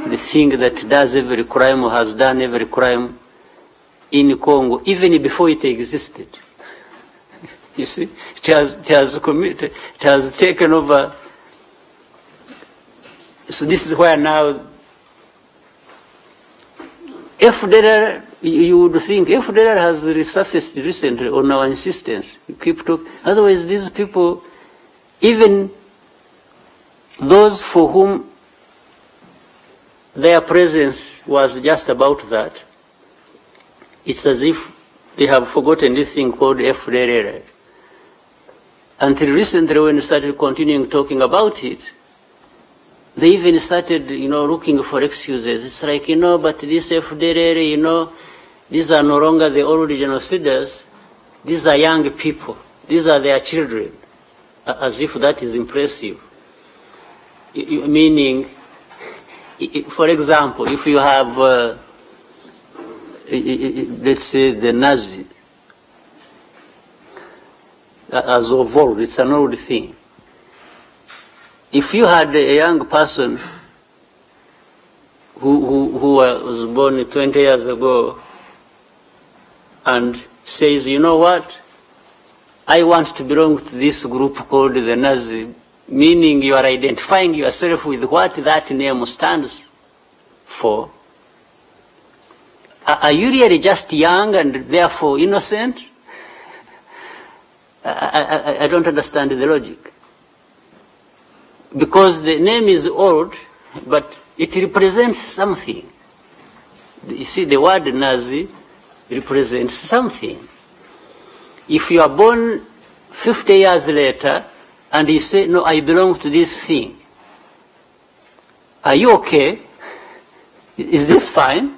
The thing that does every crime or has done every crime in Congo, even before it existed. You see, it has taken over. So this is where now FDLR, you would think FDLR has resurfaced recently on our insistence. You keep talking. Otherwise, these people, even those for whom their presence was just about that, it's as if they have forgotten this thing called FDLR. Until recently, when we started continuing talking about it, they even started, you know, looking for excuses. It's like, you know, but this FDLR, you know, these are no longer the old genociders. These are young people. These are their children. As if that is impressive. Meaning, for example, if you have, let's say, the Nazi, as of old, it's an old thing. If you had a young person who was born 20 years ago and says, you know what, I want to belong to this group called the Nazi, meaning you are identifying yourself with what that name stands for. Are you really just young and therefore innocent? I don't understand the logic. Because the name is old, but it represents something. You see, the word Nazi represents something. If you are born 50 years later and you say, no, I belong to this thing, are you okay? Is this fine?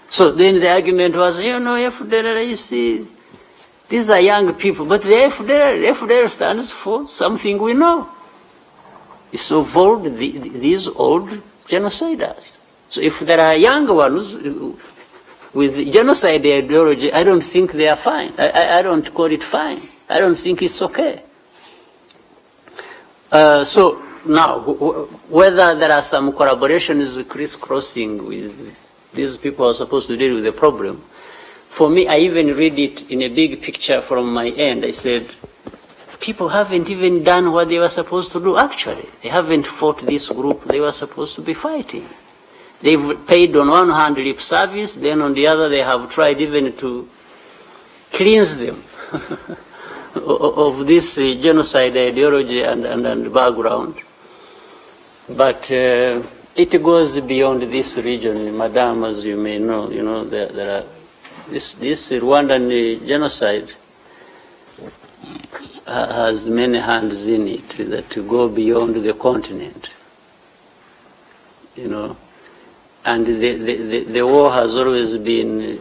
So then the argument was, you know, FDLR, you see, these are young people, but the FDLR stands for something we know. It's of old, these old genociders. So if there are young ones with genocide ideology, I don't think they are fine. I don't call it fine. I don't think it's okay. So now, whether there are some collaborations crisscrossing with these people who are supposed to deal with the problem, for me, I even read it in a big picture from my end. I said, people haven't even done what they were supposed to do, actually. They haven't fought this group they were supposed to be fighting. They've paid on one hand lip service, then on the other they have tried even to cleanse them of this genocide ideology and background. But it goes beyond this region, Madam, as you may know. You know, there are this Rwandan genocide has many hands in it that go beyond the continent. You know, and the war has always been,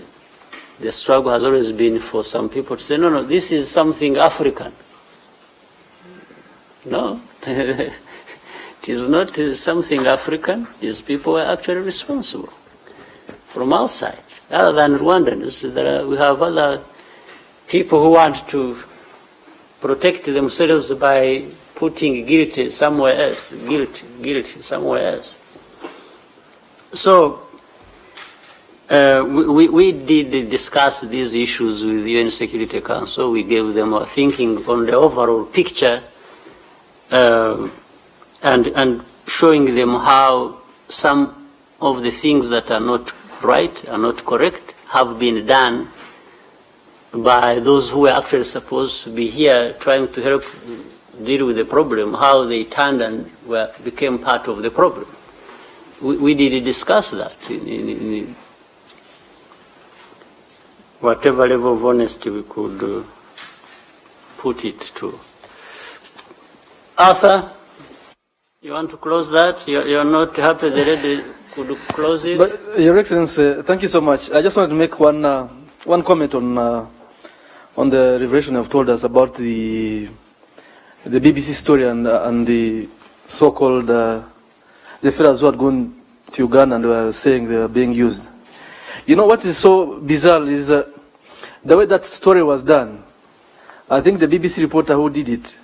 the struggle has always been for some people to say, no, no, this is something African. No, it is not something African. These people are actually responsible from outside. Other than Rwandans, we have other people who want to protect themselves by putting guilty somewhere else, guilty somewhere else. So we did discuss these issues with the UN Security Council. We gave them our thinking on the overall picture and showing them how some of the things that are not right, are not correct, have been done by those who were actually supposed to be here trying to help deal with the problem, how they turned and became part of the problem. We did discuss that in whatever level of honesty we could put it to. Arthur, you want to close that? You're not happy the lady could close it? But, Your Excellency, thank you so much. I just wanted to make one comment on the revelation you've told us about the BBC story and the so-called the fellows who had gone to Uganda and were saying they were being used. You know what is so bizarre is the way that story was done. I think the BBC reporter who did it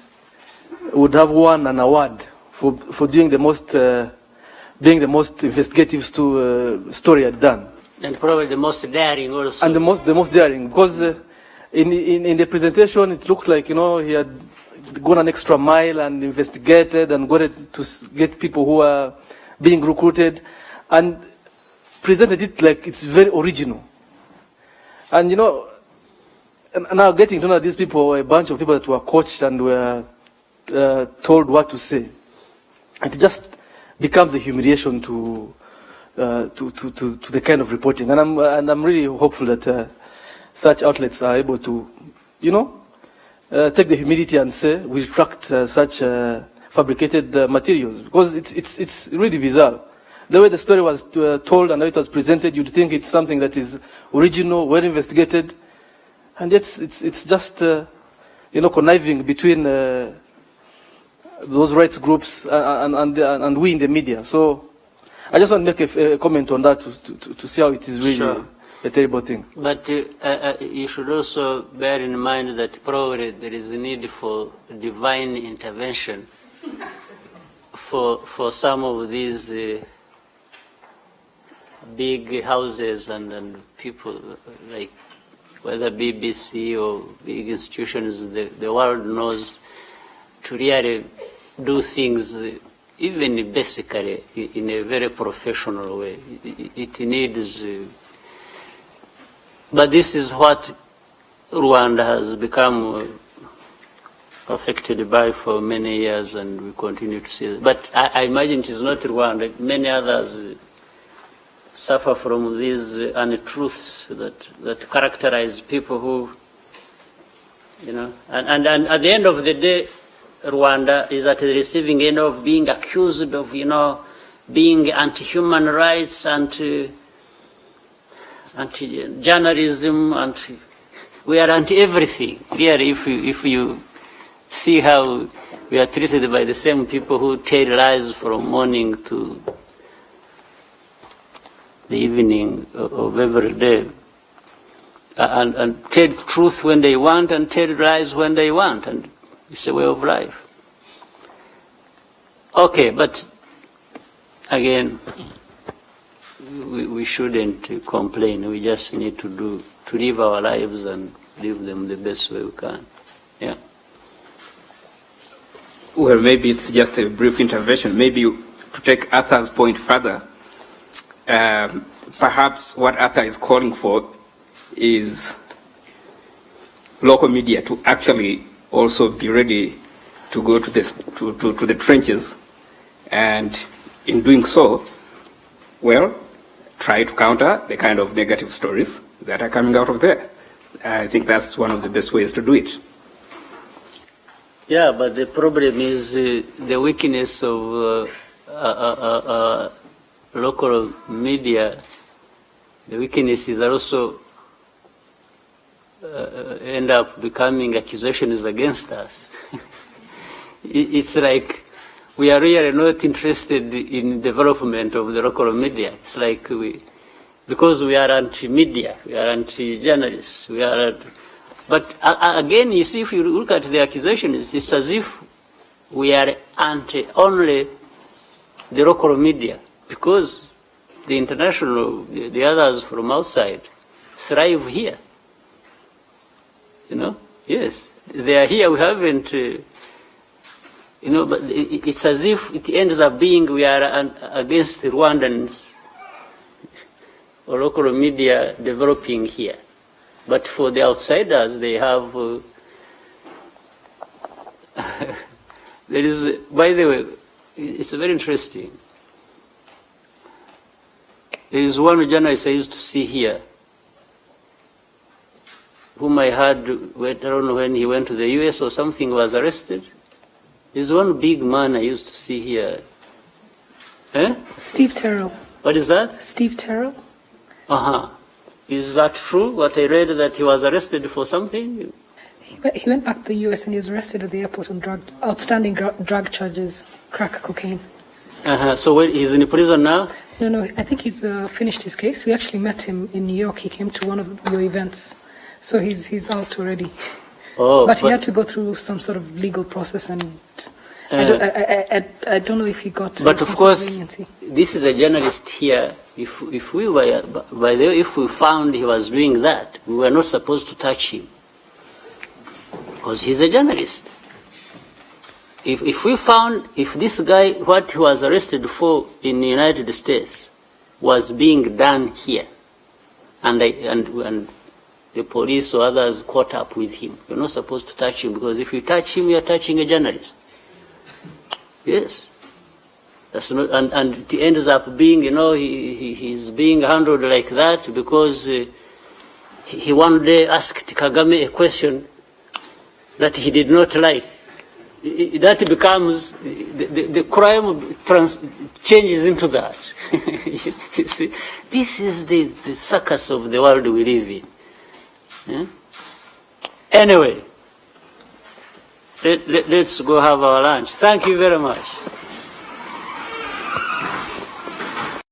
would have won an award for doing the most, being the most investigative story had done. And probably the most daring also. And the most daring, because in the presentation it looked like, you know, he had gone an extra mile and investigated and got it to get people who are being recruited and presented it like it's very original. And you know, now getting to know these people, a bunch of people that were coached and were told what to say. And it just becomes a humiliation to the kind of reporting. And I'm really hopeful that such outlets are able to, you know, take the humility and say we retract such fabricated materials, because it's really bizarre. The way the story was told and how it was presented, you'd think it's something that is original, well investigated, and yet it's just you know, conniving between those rights groups and we in the media. So I just want to make a comment on that to see how it is really. Sure. A terrible thing. But you should also bear in mind that probably there is a need for divine intervention for some of these big houses and people, like whether BBC or big institutions, the world knows, to really do things even basically in a very professional way. It needs... But this is what Rwanda has become affected by for many years, and we continue to see it. But I imagine it is not Rwanda. Many others suffer from these untruths that characterize people who, you know, and at the end of the day, Rwanda is at the receiving end of being accused of, you know, being anti-human rights, anti-journalism, we are anti-everything. Really, if you see how we are treated by the same people who tell lies from morning to the evening of every day, and tell truth when they want and tell lies when they want, and it's a way of life. Okay, but again, we shouldn't complain. We just need to live our lives and live them the best way we can. Yeah. Well, maybe it's just a brief intervention. Maybe to take Arthur's point further, perhaps what Arthur is calling for is local media to actually also be ready to go to the trenches, and in doing so, well, try to counter the kind of negative stories that are coming out of there. I think that's one of the best ways to do it. Yeah, but the problem is the weakness of local media. The weakness is also end up becoming accusations against us. It's like we are really not interested in development of the local media. It's like because we are anti-media, we are anti-journalists, we are. But again, you see, if you look at the accusations, it's as if we are anti only the local media, because the international, the others from outside, thrive here. You know, yes, they are here. We haven't. You know, but it's as if it ends up being we are against the Rwandans or local media developing here. But for the outsiders, they have. There is, by the way, it's very interesting. There is one journalist I used to see here, whom I heard, I don't know when he went to the US or something, was arrested. There's one big man I used to see here. Eh? Steve Terrell. What is that? Steve Terrell. Uh-huh. Is that true, what I read, that he was arrested for something? He went back to the US and he was arrested at the airport on outstanding drug charges, crack cocaine. Uh-huh. So he's in prison now? No, I think he's finished his case. We actually met him in New York. He came to one of your events. So he's out already. Oh, but he had to go through some sort of legal process, and I don't know if he got. But of course, this is a journalist here. If we were, by the way, if we found he was doing that, we were not supposed to touch him, because he's a journalist. If we found, if this guy, what he was arrested for in the United States was being done here, and the police or others caught up with him, you're not supposed to touch him, because if you touch him, you're touching a journalist. Yes. That's not, and it ends up being, you know, he's being handled like that because he one day asked Kagame a question that he did not like. That becomes, the crime changes into that. You see, this is the circus of the world we live in. Yeah? Anyway, let's go have our lunch. Thank you very much.